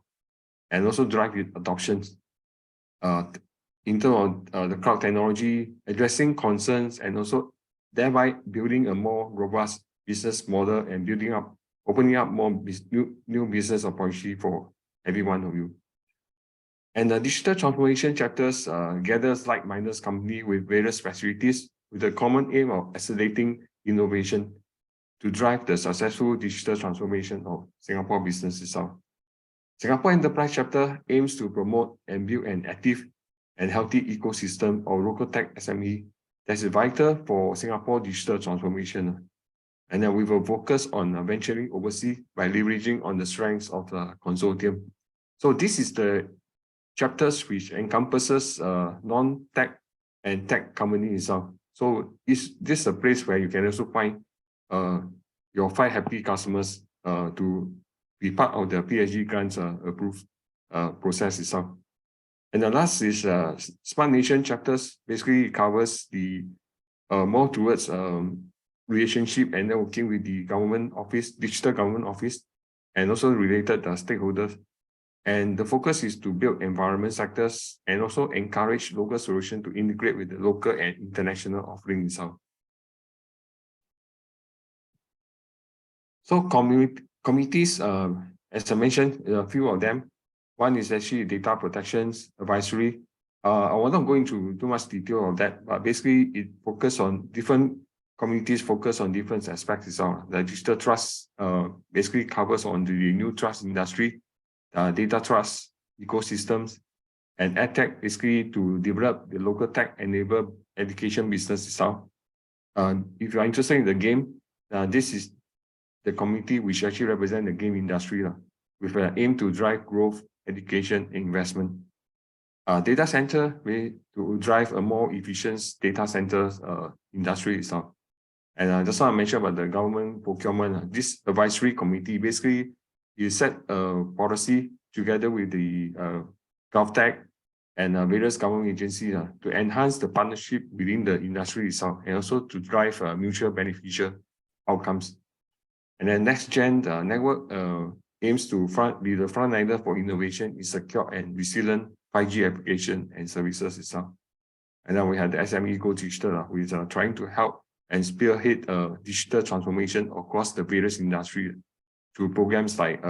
and also drive adoptions in terms of the cloud technology, addressing concerns, and also thereby building a more robust business model and opening up more new business opportunity for every one of you. And the digital transformation chapters gathers like-minded companies with various specialties with the common aim of accelerating innovation to drive the successful digital transformation of Singapore business itself. Singapore Enterprise chapter aims to promote and build an active and healthy ecosystem of local tech SME that is vital for Singapore digital transformation. And then we will focus on venturing overseas by leveraging on the strengths of the consortium. So this is the chapters which encompasses non-tech and tech company itself. So this is a place where you can also find your 5 happy customers to be part of the PSG grants approved. process itself. And the last is Smart Nation chapters. Basically covers the more towards relationship and working with the government office, digital government office, and also related stakeholders. And the focus is to build environment sectors and also encourage local solutions to integrate with the local and international offering itself. So committees, as I mentioned, a few of them. One is actually data protections advisory. I will not go into too much detail of that, but basically it focuses on different communities, focus on different aspects itself. The digital trust basically covers on the new trust industry, data trust ecosystems, and EdTech basically to develop the local tech-enabled education business itself. If you are interested in the game, this is the community which actually represent the game industry with an aim to drive growth, education, and investment. Data center to drive a more efficient data center industry itself. And just want to mention about the government procurement. This advisory committee basically you set a policy together with the GovTech and various government agencies to enhance the partnership within the industry itself and also to drive mutual beneficial outcomes. And then next gen network aims to be the frontliner for innovation in secure and resilient 5G application and services itself. And then we have the SMEs Go Digital, which are trying to help and spearhead digital transformation across the various industries through programs like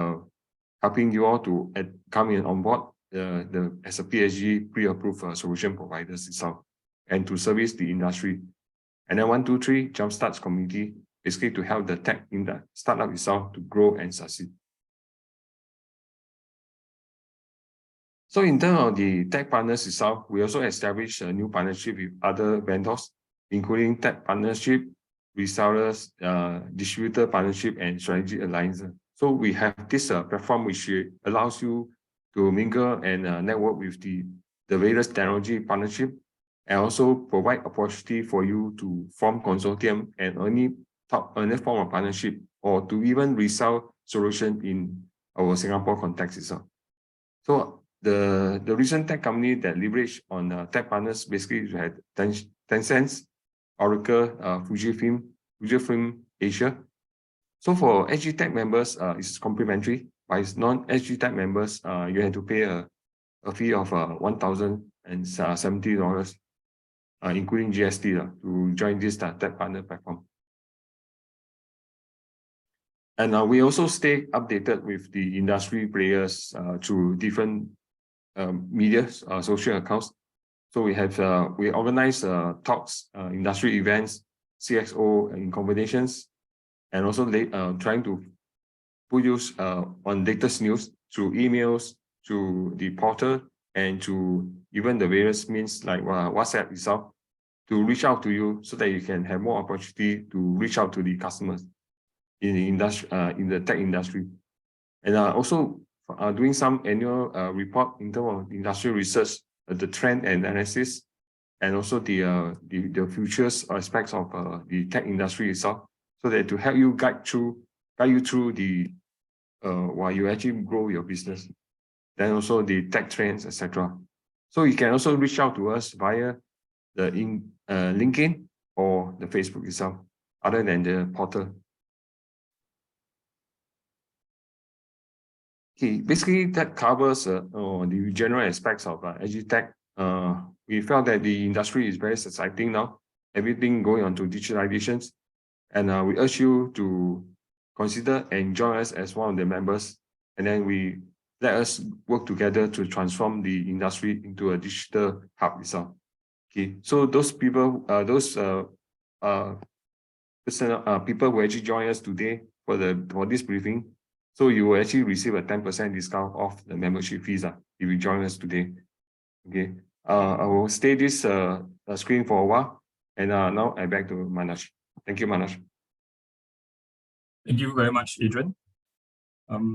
helping you all to come in on board as a PSG pre-approved solution providers itself and to service the industry. And then 123 Jumpstarts community, basically to help the tech in the startup itself to grow and succeed. So in terms of the tech partners itself, we also established a new partnership with other vendors, including tech partnership, resellers, distributor partnership, and strategic alliances. So we have this platform which allows you to mingle and network with the various technology partnership and also provide opportunity for you to form consortium and any form of partnership or to even resell solution in our Singapore context itself. So the recent tech company that leverage on tech partners basically had Tencent, Oracle, Fujifilm Asia. So for SGTech members, it's complimentary. But it's non-SGTech members, you have to pay a fee of $1,070, including GST, to join this tech partner platform. And we also stay updated with the industry players through different media, social accounts. So we organize talks, industry events, CXO in combinations, and also trying to put use on latest news through emails, to the portal, and to even the various means like WhatsApp itself to reach out to you so that you can have more opportunity to reach out to the customers in the industry, in the tech industry. And also doing some annual report in terms of industrial research, the trend and analysis, and also the futures aspects of the tech industry itself, so that to help you guide you through the while you actually grow your business, then also the tech trends, etc. So you can also reach out to us via the LinkedIn or the Facebook itself, other than the portal. Okay, basically that covers the general aspects of SGTech. We felt that the industry is very exciting now, everything going on to digitalizations, and we urge you to consider and join us as one of the members, and then let us work together to transform the industry into a digital hub itself. Okay, so those people, people who actually join us today for this briefing, so you will actually receive a 10% discount off the membership fees if you join us today. Okay, I will stay this screen for a while, and now I back to Manoj. Thank you, Manoj. Thank you very much, Adrian.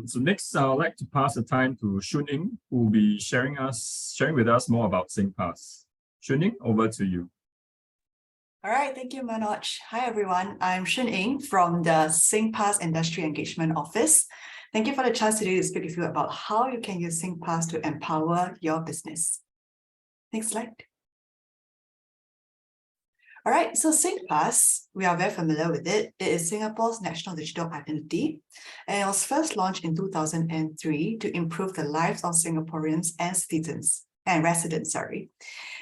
So next, I'd like to pass the time to Shun Ying, who will be sharing with us more about SingPass. Shun Ying, over to you. All right, thank you, Manoj. Hi, everyone. I'm Shun Ying from the SingPass Industry Engagement Office. Thank you for the chance today to speak with you about how you can use SingPass to empower your business. Next slide. All right, so SingPass, we are very familiar with it. It is Singapore's national digital identity, and it was first launched in 2003 to improve the lives of Singaporeans and citizens and residents,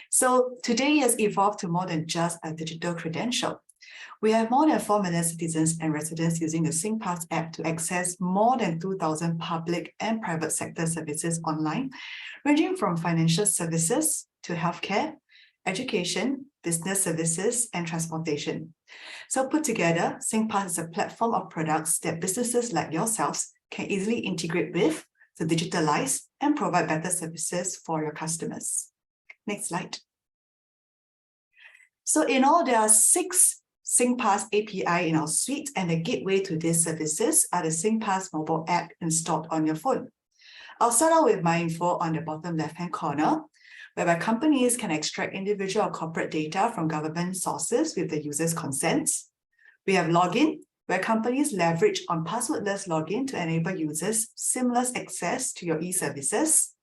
So today it has evolved to more than just a digital credential. We have more than 4 million citizens and residents using the SingPass app to access more than 2,000 public and private sector services online, ranging from financial services to healthcare, education, business services, and transportation. So put together, SingPass is a platform of products that businesses like yourselves can easily integrate with to digitalize and provide better services for your customers. Next slide. So in all, there are 6 SingPass API in our suite, and the gateway to these services are the SingPass mobile app installed on your phone. I'll start out with MyInfo on the bottom left-hand corner, whereby companies can extract individual or corporate data from government sources with the user's consent. We have Login, where companies leverage on passwordless login to enable users seamless access to your e-services.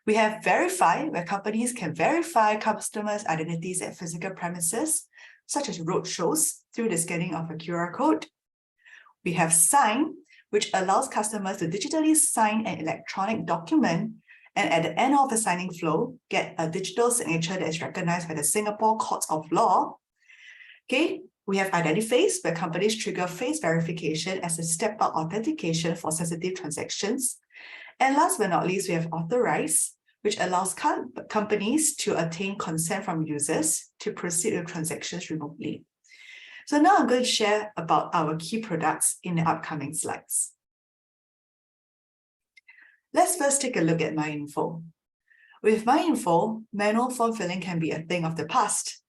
We have Verify, where companies can verify customers' identities at physical premises, such as roadshows, through the scanning of a QR code. We have Sign, which allows customers to digitally sign an electronic document, and at the end of the signing flow, get a digital signature that is recognized by the Singapore Court of Law. Okay, we have Identiface, where companies trigger face verification as a step-up authentication for sensitive transactions. And last but not least, we have Authorize, which allows companies to obtain consent from users to proceed with transactions remotely. So now I'm going to share about our key products in the upcoming slides. Let's first take a look at MyInfo. With MyInfo, manual form filling can be a thing of the past.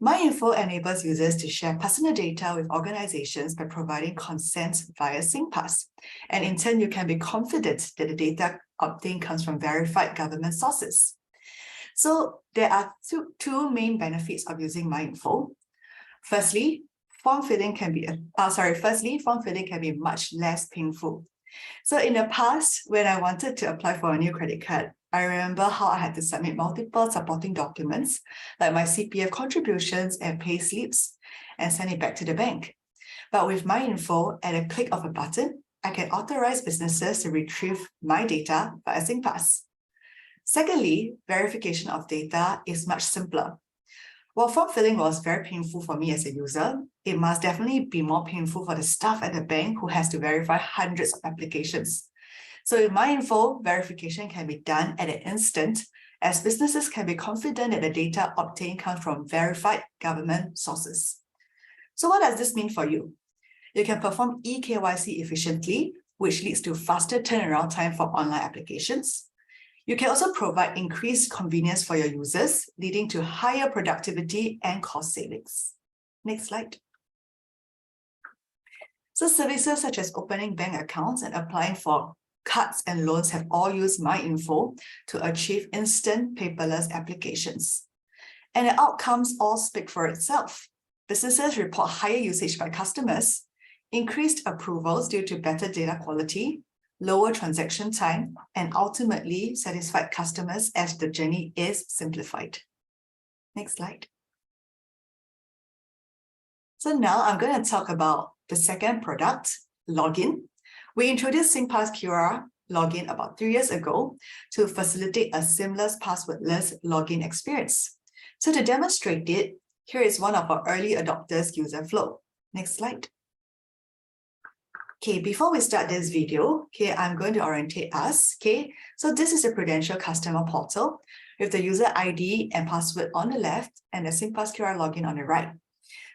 MyInfo enables users to share personal data with organizations by providing consent via SingPass. And in turn, you can be confident that the data obtained comes from verified government sources. So there are two main benefits of using MyInfo. Firstly, form filling can be much less painful. So in the past, when I wanted to apply for a new credit card, I remember how I had to submit multiple supporting documents, like my CPF contributions and pay slips, and send it back to the bank. But with MyInfo, at a click of a button, I can authorize businesses to retrieve my data via SingPass. Secondly, verification of data is much simpler. While form filling was very painful for me as a user, it must definitely be more painful for the staff at the bank who has to verify hundreds of applications. So in MyInfo, verification can be done at an instant, as businesses can be confident that the data obtained comes from verified government sources. So what does this mean for you? You can perform eKYC efficiently, which leads to faster turnaround time for online applications. You can also provide increased convenience for your users, leading to higher productivity and cost savings. Next slide. So services such as opening bank accounts and applying for cards and loans have all used MyInfo to achieve instant paperless applications. And the outcomes all speak for itself. Businesses report higher usage by customers, increased approvals due to better data quality, lower transaction time, and ultimately satisfied customers as the journey is simplified. Next slide. So now I'm going to talk about the second product, Login. We introduced SingPass QR login about 3 years ago to facilitate a seamless passwordless login experience. So to demonstrate it, here is one of our early adopters user flow. Next slide. Okay, before we start this video, okay, I'm going to orientate us. Okay, so this is a Prudential customer portal with the user ID and password on the left and the SingPass QR login on the right.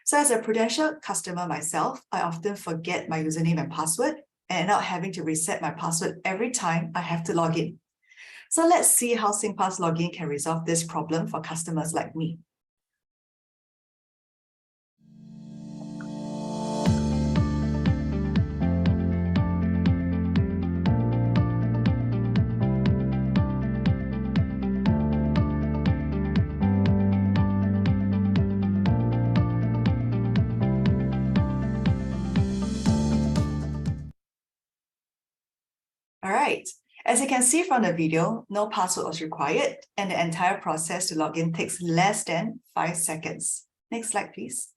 So as a Prudential customer myself, I often forget my username and password and end up having to reset my password every time I have to log in. So let's see how SingPass login can resolve this problem for customers like me. All right. As you can see from the video, no password was required, and the entire process to log in takes less than 5 seconds. Next slide, please.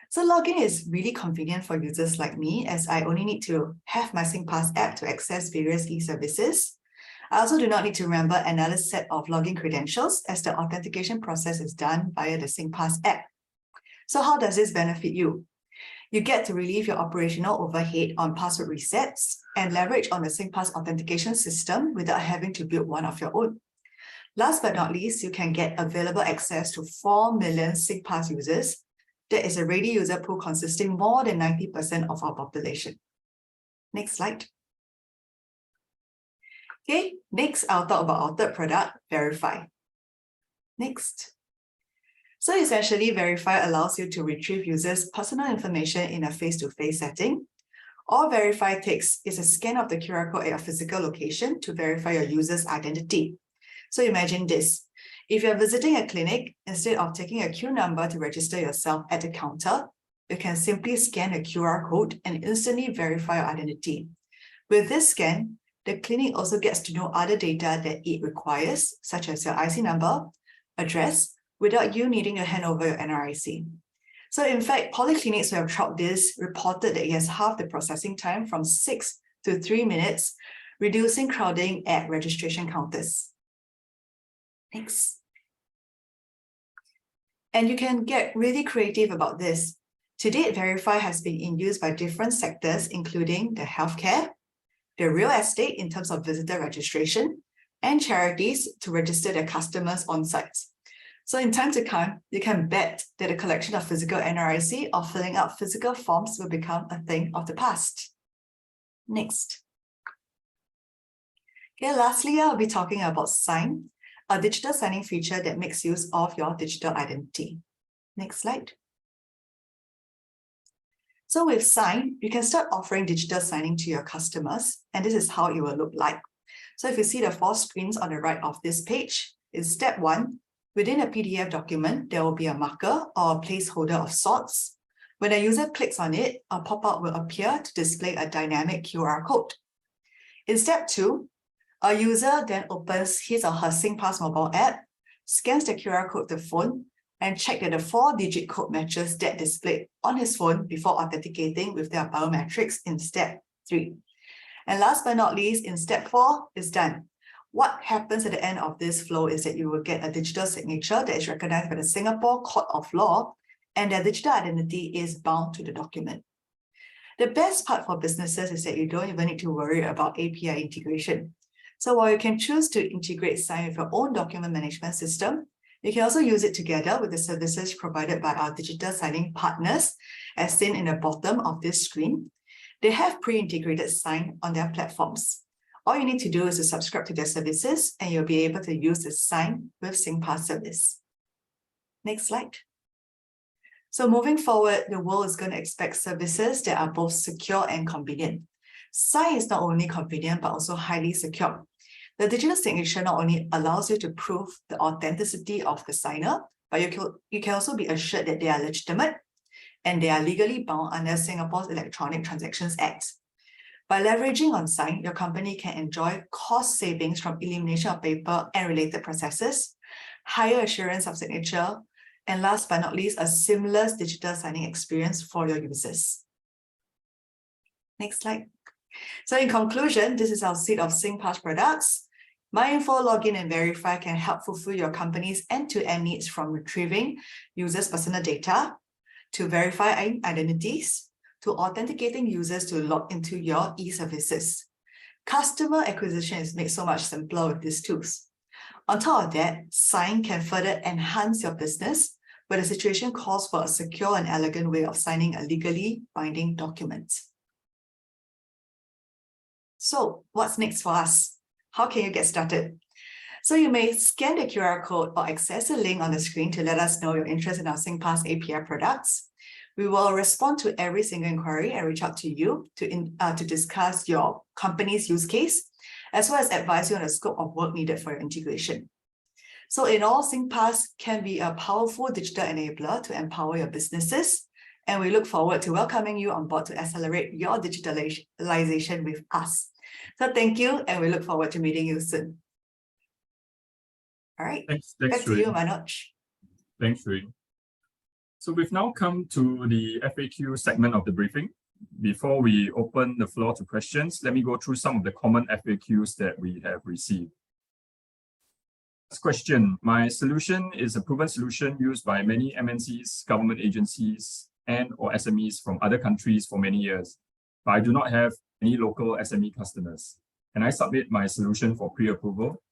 So login is really convenient for users like me, as I only need to have my SingPass app to access various e-services. I also do not need to remember another set of login credentials, as the authentication process is done via the SingPass app. So how does this benefit you? You get to relieve your operational overhead on password resets and leverage on the SingPass authentication system without having to build one of your own. Last but not least, you can get available access to 4 million SingPass users. That is a ready user pool consisting more than 90% of our population. Next slide. Okay, next I'll talk about our third product, Verify. Next. So essentially, Verify allows you to retrieve users' personal information in a face-to-face setting. All Verify takes is a scan of the QR code at your physical location to verify your user's identity. So imagine this. If you're visiting a clinic, instead of taking a queue number to register yourself at the counter, you can simply scan a QR code and instantly verify your identity. With this scan, the clinic also gets to know other data that it requires, such as your IC number, address, without you needing to hand over your NRIC. So in fact, polyclinics who have tried this reported that it has halved the processing time from 6 to 3 minutes, reducing crowding at registration counters. Next. And you can get really creative about this. To date, Verify has been in use by different sectors, including the healthcare, the real estate in terms of visitor registration, and charities to register their customers on site. So in time to come, you can bet that a collection of physical NRIC or filling out physical forms will become a thing of the past. Next. Okay, lastly, I'll be talking about Sign, a digital signing feature that makes use of your digital identity. Next slide. So with Sign, you can start offering digital signing to your customers, and this is how it will look like. So if you see the 4 screens on the right of this page, in step 1, within a PDF document, there will be a marker or a placeholder of sorts. When a user clicks on it, a pop-up will appear to display a dynamic QR code. In step 2, a user then opens his or her SingPass mobile app, scans the QR code to the phone, and check that the 4-digit code matches that displayed on his phone before authenticating with their biometrics in step 3. And last but not least, in step 4 is done. What happens at the end of this flow is that you will get a digital signature that is recognized by the Singapore Court of Law, and their digital identity is bound to the document. The best part for businesses is that you don't even need to worry about API integration. So while you can choose to integrate Sign with your own document management system, you can also use it together with the services provided by our digital signing partners, as seen in the bottom of this screen. They have pre-integrated Sign on their platforms. All you need to do is to subscribe to their services, and you'll be able to use the Sign with SingPass service. Next slide. So moving forward, the world is going to expect services that are both secure and convenient. Sign is not only convenient, but also highly secure. The digital signature not only allows you to prove the authenticity of the signer, but you can also be assured that they are legitimate and they are legally bound under Singapore's Electronic Transactions Act. By leveraging on Sign, your company can enjoy cost savings from elimination of paper and related processes, higher assurance of signature, and last but not least, a seamless digital signing experience for your users. Next slide. So in conclusion, this is our suite of SingPass products. MyInfo, Login, and Verify can help fulfill your company's end-to-end needs, from retrieving users' personal data, to verifying identities, to authenticating users to log into your e-services. Customer acquisition is made so much simpler with these tools. On top of that, Sign can further enhance your business, where the situation calls for a secure and elegant way of signing a legally binding document. So what's next for us? How can you get started? So you may scan the QR code or access the link on the screen to let us know your interest in our SingPass API products. We will respond to every single inquiry and reach out to you to discuss your company's use case, as well as advise you on the scope of work needed for your integration. So in all, SingPass can be a powerful digital enabler to empower your businesses, and we look forward to welcoming you on board to accelerate your digitalization with us. So thank you, and we look forward to meeting you soon. All right, Thanks, back to you, Sri. Manoj. Thanks, Sri. So we've now come to the FAQ segment of the briefing. Before we open the floor to questions, let me go through some of the common FAQs that we have received. First question, my solution is a proven solution used by many MNCs, government agencies, and or SMEs from other countries for many years, but I do not have any local SME customers. Can I submit my solution for pre-approval?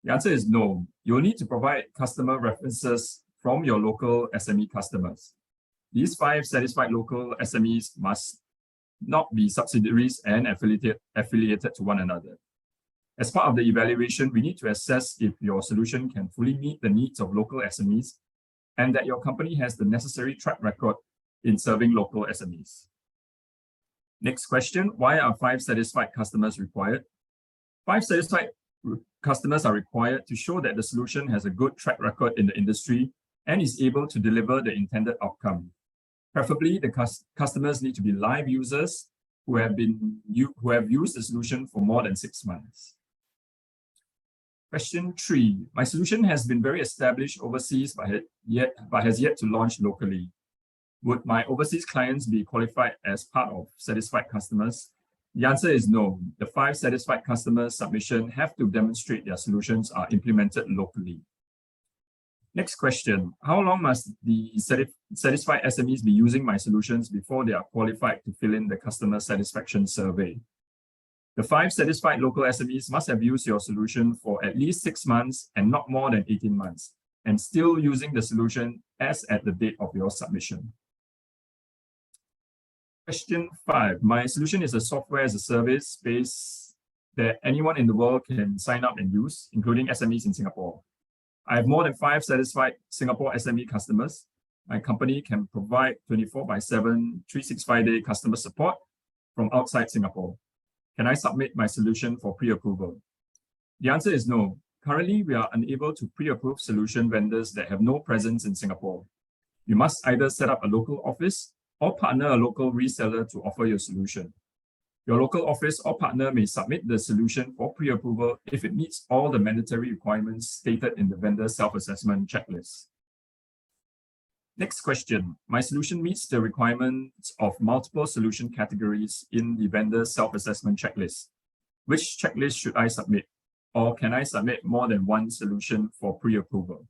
The answer is no. You'll need to provide customer references from your local SME customers. These 5 satisfied local SMEs must not be subsidiaries and affiliated to one another. As part of the evaluation, we need to assess if your solution can fully meet the needs of local SMEs and that your company has the necessary track record in serving local SMEs. Next question, why are 5 satisfied customers required? 5 satisfied customers are required to show that the solution has a good track record in the industry and is able to deliver the intended outcome. Preferably, the customers need to be live users who have used the solution for more than 6 months. Question 3. My solution has been very established overseas but has yet to launch locally. Would my overseas clients be qualified as part of satisfied customers? The answer is no. The 5 satisfied customers submission have to demonstrate their solutions are implemented locally. Next question, how long must the satisfied SMEs be using my solutions before they are qualified to fill in the customer satisfaction survey? The 5 satisfied local SMEs must have used your solution for at least 6 months and not more than 18 months, and still using the solution as at the date of your submission. Question 5, my solution is a software as a service space that anyone in the world can sign up and use, including SMEs in Singapore. I have more than 5 satisfied Singapore SME customers. My company can provide 24/7, 365-day customer support from outside Singapore. Can I submit my solution for pre-approval? The answer is no. Currently, we are unable to pre-approve solution vendors that have no presence in Singapore. You must either set up a local office or partner a local reseller to offer your solution. Your local office or partner may submit the solution for pre-approval if it meets all the mandatory requirements stated in the vendor self-assessment checklist. Next question. My solution meets the requirements of multiple solution categories in the vendor self-assessment checklist. Which checklist should I submit? Or can I submit more than one solution for pre-approval?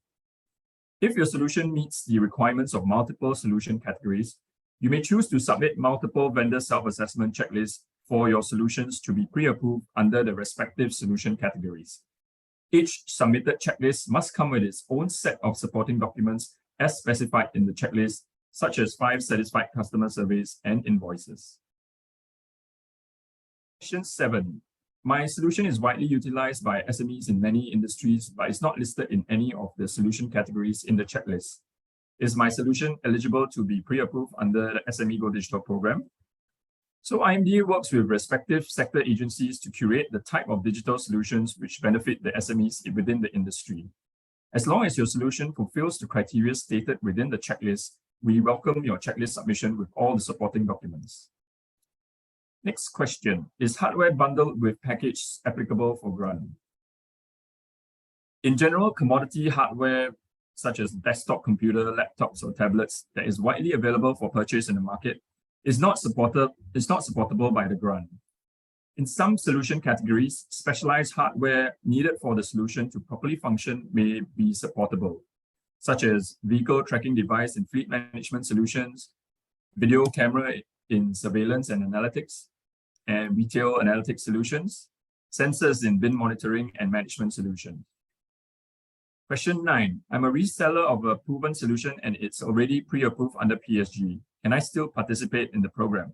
If your solution meets the requirements of multiple solution categories, you may choose to submit multiple vendor self-assessment checklists for your solutions to be pre-approved under the respective solution categories. Each submitted checklist must come with its own set of supporting documents as specified in the checklist, such as 5 satisfied customer surveys and invoices. Question 7. My solution is widely utilized by SMEs in many industries, but is not listed in any of the solution categories in the checklist. Is my solution eligible to be pre-approved under the SME Go Digital program? So IMDA works with respective sector agencies to curate the type of digital solutions which benefit the SMEs within the industry. As long as your solution fulfills the criteria stated within the checklist, we welcome your checklist submission with all the supporting documents. Next question, is hardware bundled with package applicable for grant? In general, commodity hardware such as desktop computer, laptops, or tablets that is widely available for purchase in the market is not supportable by the grant. In some solution categories, specialized hardware needed for the solution to properly function may be supportable, such as vehicle tracking device in fleet management solutions, video camera in surveillance and analytics, and retail analytics solutions, sensors in bin monitoring and management solutions. Question 9. I'm a reseller of a proven solution and it's already pre-approved under PSG. Can I still participate in the program?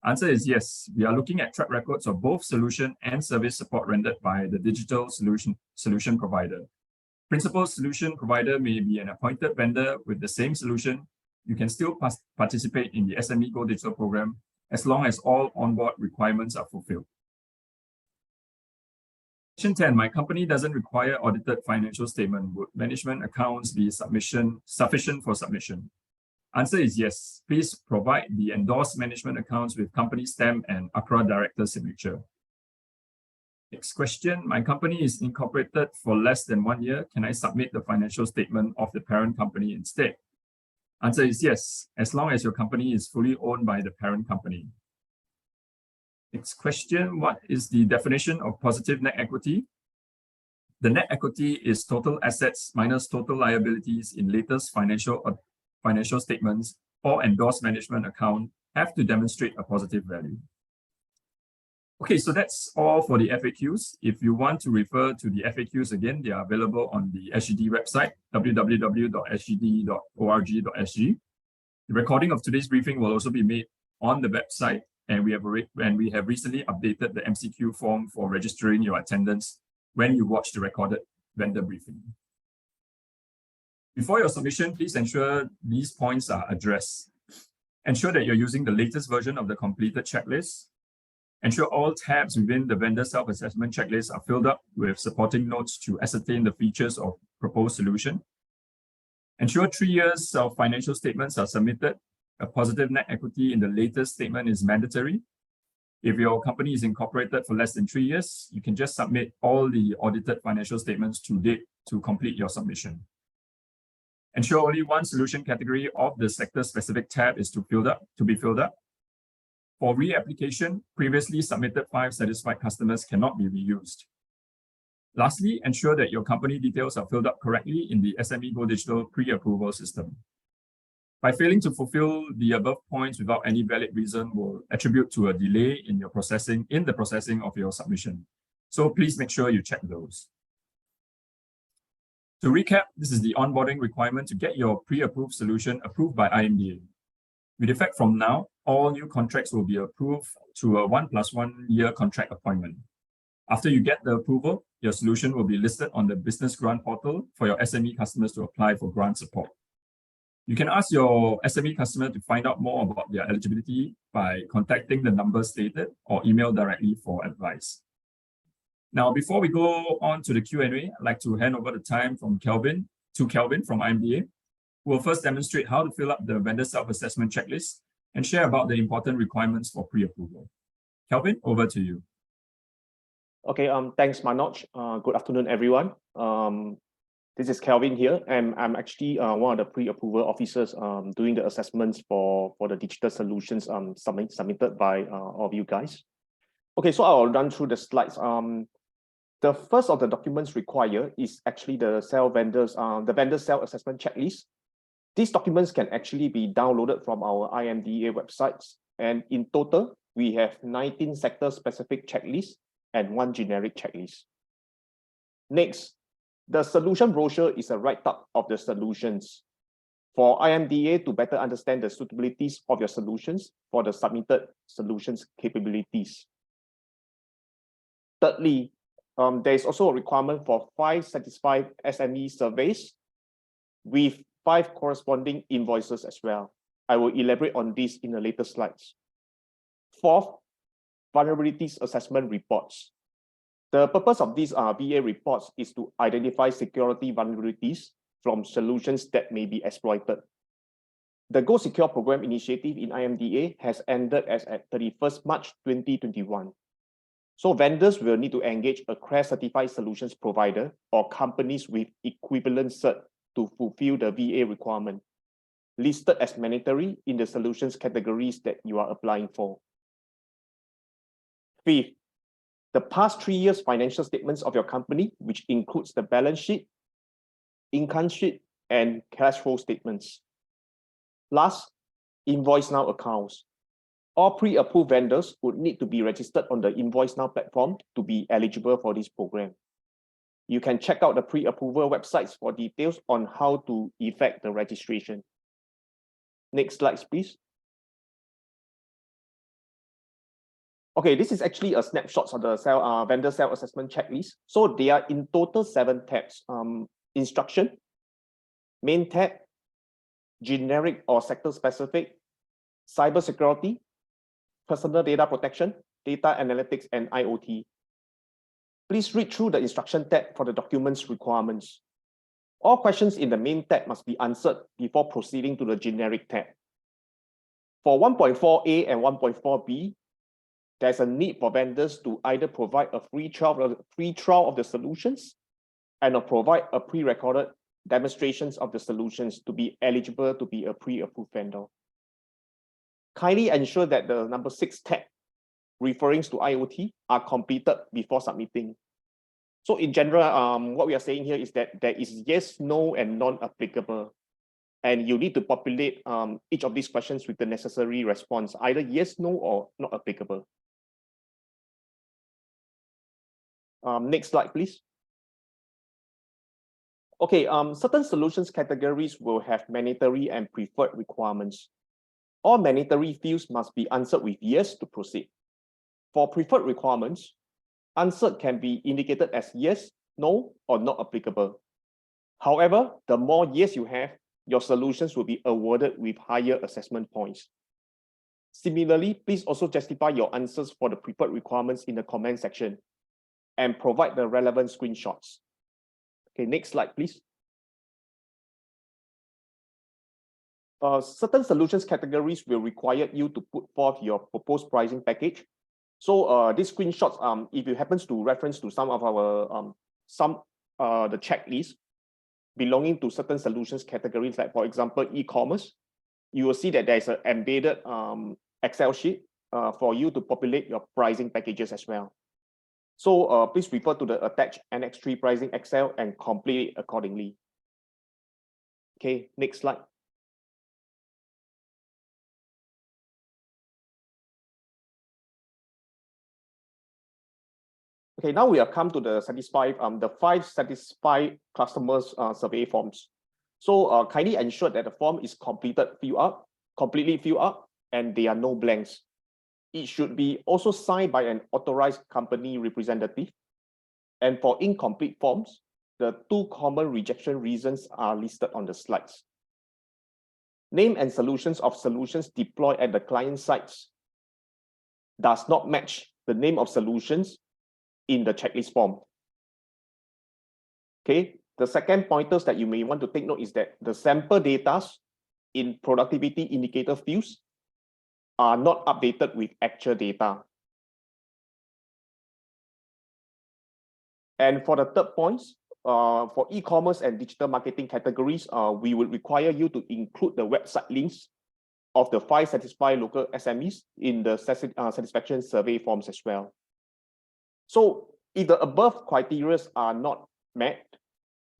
Answer is yes. We are looking at track records of both solution and service support rendered by the digital solution provider. Principal solution provider may be an appointed vendor with the same solution. You can still participate in the SME Go Digital program as long as all onboard requirements are fulfilled. Question 10. My company doesn't require audited financial statement. Would management accounts be sufficient for submission? Answer is yes. Please provide the endorsed management accounts with company stamp and ACRA director signature. Next question. My company is incorporated for less than 1 year. Can I submit the financial statement of the parent company instead? Answer is yes, as long as your company is fully owned by the parent company. Next question. What is the definition of positive net equity? The net equity is total assets minus total liabilities in latest financial statements or endorsed management account have to demonstrate a positive value. Okay, so that's all for the FAQs. If you want to refer to the FAQs again, they are available on the SGD website, www.sgd.org.sg. The recording of today's briefing will also be made on the website, and we have recently updated the MCQ form for registering your attendance when you watch the recorded vendor briefing. Before your submission, please ensure these points are addressed. Ensure that you're using the latest version of the completed checklist. Ensure all tabs within the vendor self-assessment checklist are filled up with supporting notes to ascertain the features of proposed solution. Ensure 3 years of financial statements are submitted. A positive net equity in the latest statement is mandatory. If your company is incorporated for less than 3 years, you can just submit all the audited financial statements to date to complete your submission. Ensure only one solution category of the sector-specific tab is to be filled up. For reapplication, previously submitted 5 satisfied customers cannot be reused. Lastly, ensure that your company details are filled up correctly in the SME Go Digital pre-approval system. By failing to fulfill the above points without any valid reason will attribute to a delay in the processing of your submission. So please make sure you check those. To recap, this is the onboarding requirement to get your pre-approved solution approved by IMDA. With effect from now, all new contracts will be approved to a 1+1 year contract appointment. After you get the approval, your solution will be listed on the business grant portal for your SME customers to apply for grant support. You can ask your SME customer to find out more about their eligibility by contacting the number stated or email directly for advice. Now, before we go on to the Q&A, I'd like to hand over the time to Kelvin from IMDA, who will first demonstrate how to fill up the vendor self-assessment checklist and share about the important requirements for pre-approval. Kelvin, over to you. Okay, thanks, Manoj. Good afternoon, everyone. This is Kelvin here, and I'm actually one of the pre-approval officers doing the assessments for the digital solutions submitted by all of you guys. Okay, so I'll run through the slides. The first of the documents required is actually the vendor self-assessment checklist. These documents can actually be downloaded from our IMDA websites, and in total, we have 19 sector-specific checklists and 1 generic checklist. Next, the solution brochure is a write-up of the solutions for IMDA to better understand the suitabilities of your solutions for the submitted solutions capabilities. Thirdly, there is also a requirement for 5 satisfied SME surveys with 5 corresponding invoices as well. I will elaborate on this in the later slides. Fourth, vulnerabilities assessment reports. The purpose of these VA reports is to identify security vulnerabilities from solutions that may be exploited. The Go Secure program initiative in IMDA has ended as at 31st March 2021. So vendors will need to engage a CREST certified solutions provider or companies with equivalent cert to fulfill the VA requirement, listed as mandatory in the solutions categories that you are applying for. Fifth, the past 3 years financial statements of your company, which includes the balance sheet, income sheet, and cash flow statements. Last, Invoice Now accounts. All pre-approved vendors would need to be registered on the Invoice Now platform to be eligible for this program. You can check out the pre-approval websites for details on how to effect the registration. Next slides, please. Okay, this is actually a snapshot of the vendor self-assessment checklist. So they are in total 7 tabs. Instruction, main tab, generic or sector-specific, cybersecurity, personal data protection, data analytics, and IoT. Please read through the instruction tab for the documents requirements. All questions in the main tab must be answered before proceeding to the generic tab. For 1.4a and 1.4b, there's a need for vendors to either provide a free trial of the solutions and provide a pre-recorded demonstrations of the solutions to be eligible to be a pre-approved vendor. Kindly ensure that the number 6 tag referring to IoT are completed before submitting. So in general, what we are saying here is that there is yes, no, and non-applicable. And you need to populate each of these questions with the necessary response, either yes, no, or not applicable. Next slide, please. Okay, certain solutions categories will have mandatory and preferred requirements. All mandatory fields must be answered with yes to proceed. For preferred requirements, answer can be indicated as yes, no, or not applicable. However, the more yes you have, your solutions will be awarded with higher assessment points. Similarly, please also justify your answers for the preferred requirements in the comment section and provide the relevant screenshots. Okay, next slide, please. Certain solutions categories will require you to put forth your proposed pricing package. So these screenshots, if you happens to reference to some of our the checklist belonging to certain solutions categories, like for example, e-commerce, you will see that there's an embedded Excel sheet for you to populate your pricing packages as well. So please refer to the attached Annex 3 pricing Excel and complete it accordingly. Okay, next slide. Okay, now we have come to the 5 satisfied customers survey forms. So kindly ensure that the form is completely filled up, and there are no blanks. It should be also signed by an authorized company representative. And for incomplete forms, the 2 common rejection reasons are listed on the slides. Name and solutions of solutions deployed at the client sites does not match the name of solutions in the checklist form. Okay, the second pointers that you may want to take note is that the sample data in productivity indicator fields are not updated with actual data. And for the third points, for e-commerce and digital marketing categories, we will require you to include the website links of the 5 satisfied local SMEs in the satisfaction survey forms as well. So if the above criteria are not met,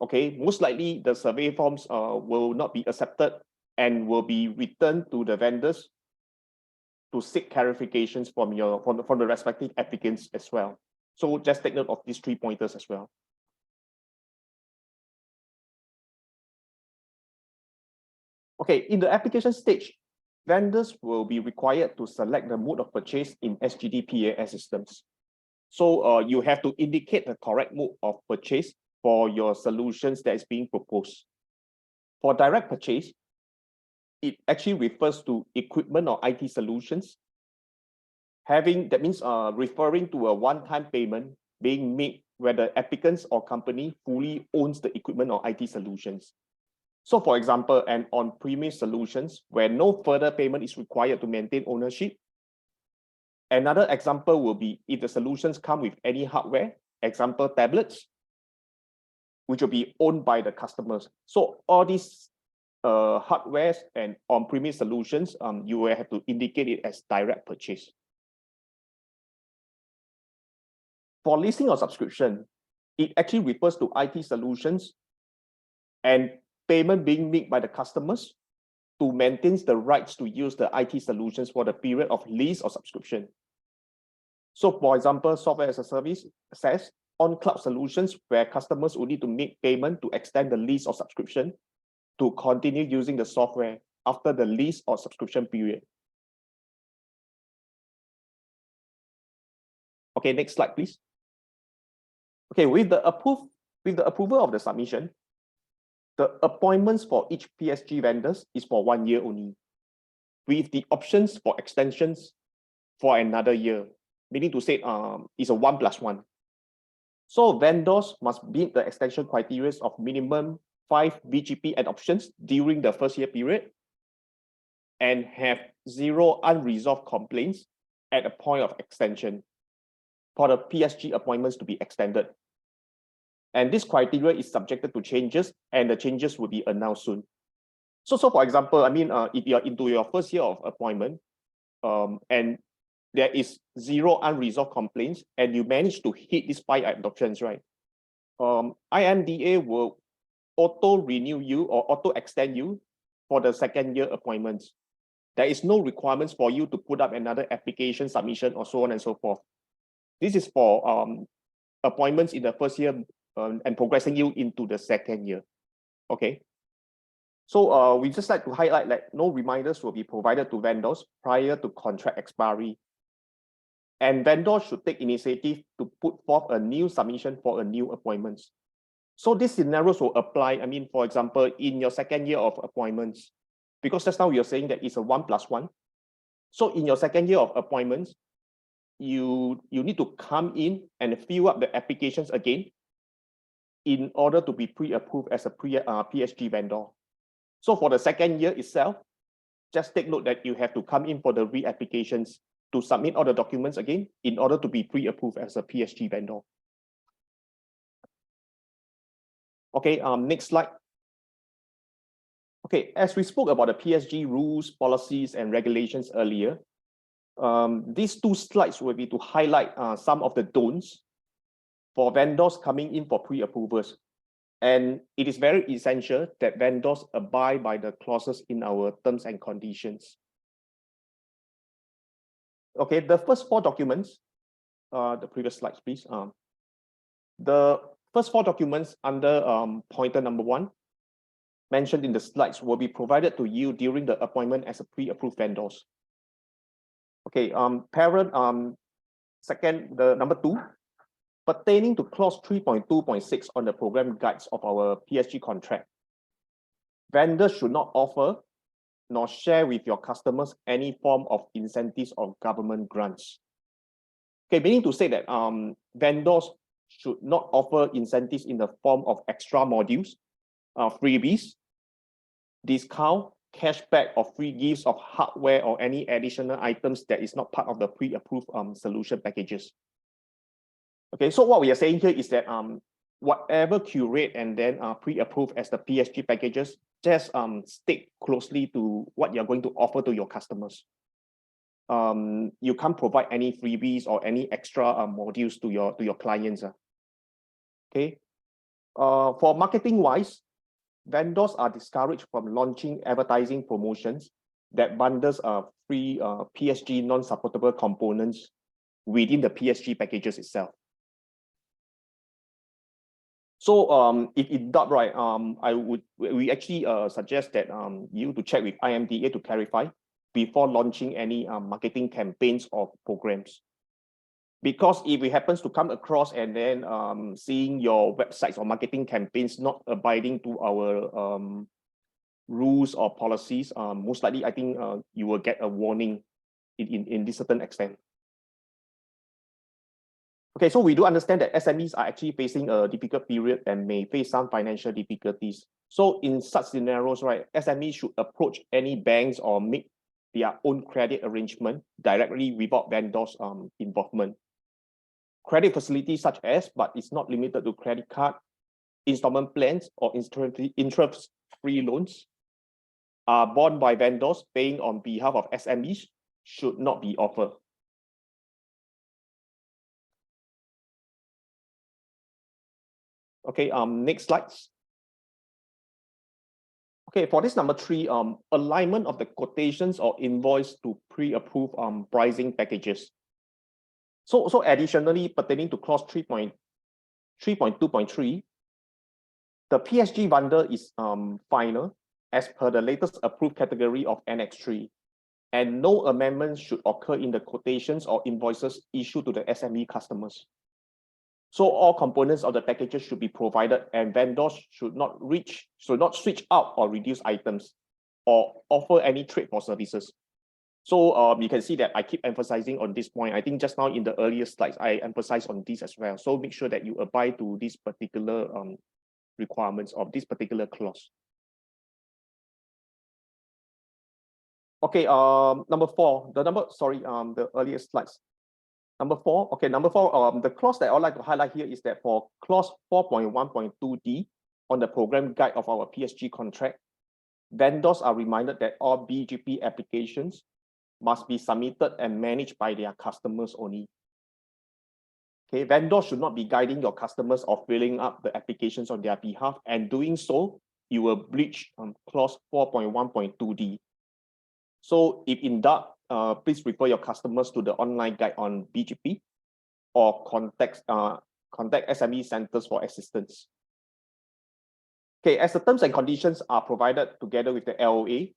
okay, most likely the survey forms will not be accepted and will be returned to the vendors to seek clarifications from the respective applicants as well. So just take note of these 3 pointers as well. Okay, in the application stage, vendors will be required to select the mode of purchase in SGT PAS systems. So you have to indicate the correct mode of purchase for your solutions that is being proposed. For direct purchase, it actually refers to equipment or IT solutions. That means referring to a one-time payment being made where the applicants or company fully owns the equipment or IT solutions. So for example, an on-premise solutions where no further payment is required to maintain ownership. Another example will be if the solutions come with any hardware, example tablets, which will be owned by the customers. So all these hardwares and on-premise solutions, you will have to indicate it as direct purchase. For leasing or subscription, it actually refers to IT solutions and payment being made by the customers to maintain the rights to use the IT solutions for the period of lease or subscription. So for example, software as a service SaaS on cloud solutions where customers will need to make payment to extend the lease or subscription to continue using the software after the lease or subscription period. Okay, next slide, please. Okay, with the approval of the submission, the appointments for each PSG vendors is for 1 year only, with the options for extensions for another year, meaning to say it's a 1+1. So vendors must meet the extension criteria of minimum 5 VGP and options during the first year period and have 0 unresolved complaints at a point of extension for the PSG appointments to be extended. And this criteria is subjected to changes, and the changes will be announced soon. So for example, I mean, if you're into your first year of appointment, and there is 0 unresolved complaints, and you manage to hit these 5 adoptions, right? IMDA will auto-renew you or auto-extend you for the second year appointments. There is no requirements for you to put up another application submission or so on and so forth. This is for appointments in the first year and progressing you into the second year. Okay. So we just like to highlight that no reminders will be provided to vendors prior to contract expiry. And vendors should take initiative to put forth a new submission for a new appointments. So these scenarios will apply, I mean, for example, in your second year of appointments, because just now we are saying that it's a 1+1. So in your second year of appointments, you need to come in and fill up the applications again in order to be pre-approved as a PSG vendor. So for the second year itself, just take note that you have to come in for the re-applications to submit all the documents again in order to be pre-approved as a PSG vendor. Okay, next slide. Okay, as we spoke about the PSG rules, policies, and regulations earlier, these 2 slides will be to highlight some of the don'ts for vendors coming in for pre-approvals. And it is very essential that vendors abide by the clauses in our terms and conditions. Okay, the first 4 documents, the previous slides, please. The first 4 documents under pointer number 1 mentioned in the slides will be provided to you during the appointment as a pre-approved vendors. Okay, second, the number 2, pertaining to clause 3.2.6 on the program guides of our PSG contract. Vendors should not offer nor share with your customers any form of incentives or government grants. Okay, meaning to say that vendors should not offer incentives in the form of extra modules, freebies, discount, cashback, or free gifts of hardware or any additional items that is not part of the pre-approved solution packages. Okay, so what we are saying here is that whatever curate and then pre-approved as the PSG packages, just stick closely to what you're going to offer to your customers. You can't provide any freebies or any extra modules to your clients. Okay, for marketing wise, vendors are discouraged from launching advertising promotions that bundles free PSG non-supportable components within the PSG packages itself. So if in doubt, right, we actually suggest that you to check with IMDA to clarify before launching any marketing campaigns or programs. Because if it happens to come across and then seeing your websites or marketing campaigns not abiding to our rules or policies, most likely I think you will get a warning in this certain extent. Okay, so we do understand that SMEs are actually facing a difficult period and may face some financial difficulties. So in such scenarios, right, SMEs should approach any banks or make their own credit arrangement directly without vendors' involvement. Credit facilities such as, but it's not limited to credit card, installment plans, or interest-free loans are borne by vendors paying on behalf of SMEs should not be offered. Okay, next slides. Okay, for this number 3, alignment of the quotations or invoice to pre-approved pricing packages. So additionally, pertaining to clause 3.2.3, the PSG bundle is final as per the latest approved category of Annex 3, and no amendments should occur in the quotations or invoices issued to the SME customers. So all components of the packages should be provided, and vendors should not switch out or reduce items or offer any trade for services. So you can see that I keep emphasizing on this point. I think just now in the earlier slides, I emphasized on this as well. So make sure that you abide to these particular requirements of this particular clause. Okay, number 4, the earliest slides. Number 4, the clause that I would like to highlight here is that for clause 4.1.2d on the program guide of our PSG contract, vendors are reminded that all BGP applications must be submitted and managed by their customers only. Okay, vendors should not be guiding your customers or filling up the applications on their behalf, and doing so, you will breach clause 4.1.2d. So if in doubt, please refer your customers to the online guide on BGP or contact SME centers for assistance. Okay, as the terms and conditions are provided together with the LOA,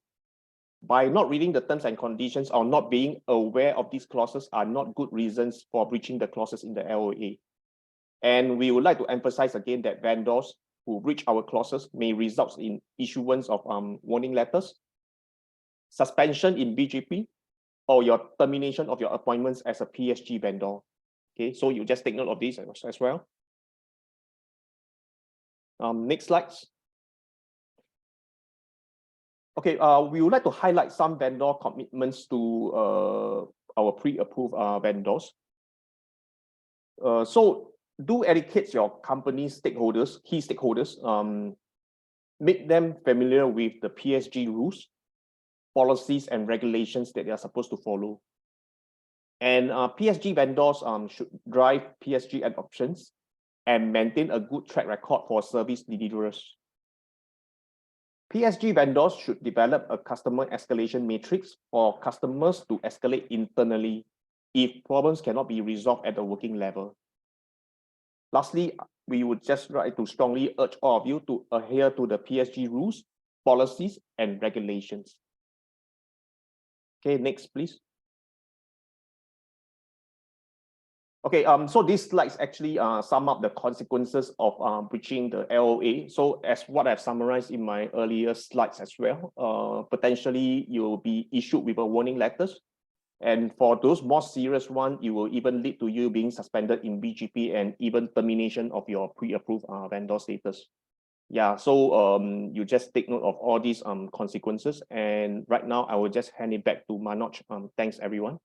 by not reading the terms and conditions or not being aware of these clauses are not good reasons for breaching the clauses in the LOA. And we would like to emphasize again that vendors who breach our clauses may result in issuance of warning letters, suspension in BGP, or your termination of your appointments as a PSG vendor. Okay, so you just take note of these as well. Next slides. Okay, we would like to highlight some vendor commitments to our pre-approved vendors. So do educate your company's stakeholders, key stakeholders, make them familiar with the PSG rules, policies, and regulations that they are supposed to follow. And PSG vendors should drive PSG adoptions and maintain a good track record for service deliverers. PSG vendors should develop a customer escalation matrix for customers to escalate internally if problems cannot be resolved at the working level. Lastly, we would just like to strongly urge all of you to adhere to the PSG rules, policies, and regulations. Okay, next, please. Okay, so these slides actually sum up the consequences of breaching the LOA. So as what I've summarized in my earlier slides as well, potentially you will be issued with a warning letters. And for those more serious ones, it will even lead to you being suspended in BGP and even termination of your pre-approved vendor status. Yeah, so you just take note of all these consequences. And right now, I will just hand it back to Manoj. Thanks, everyone.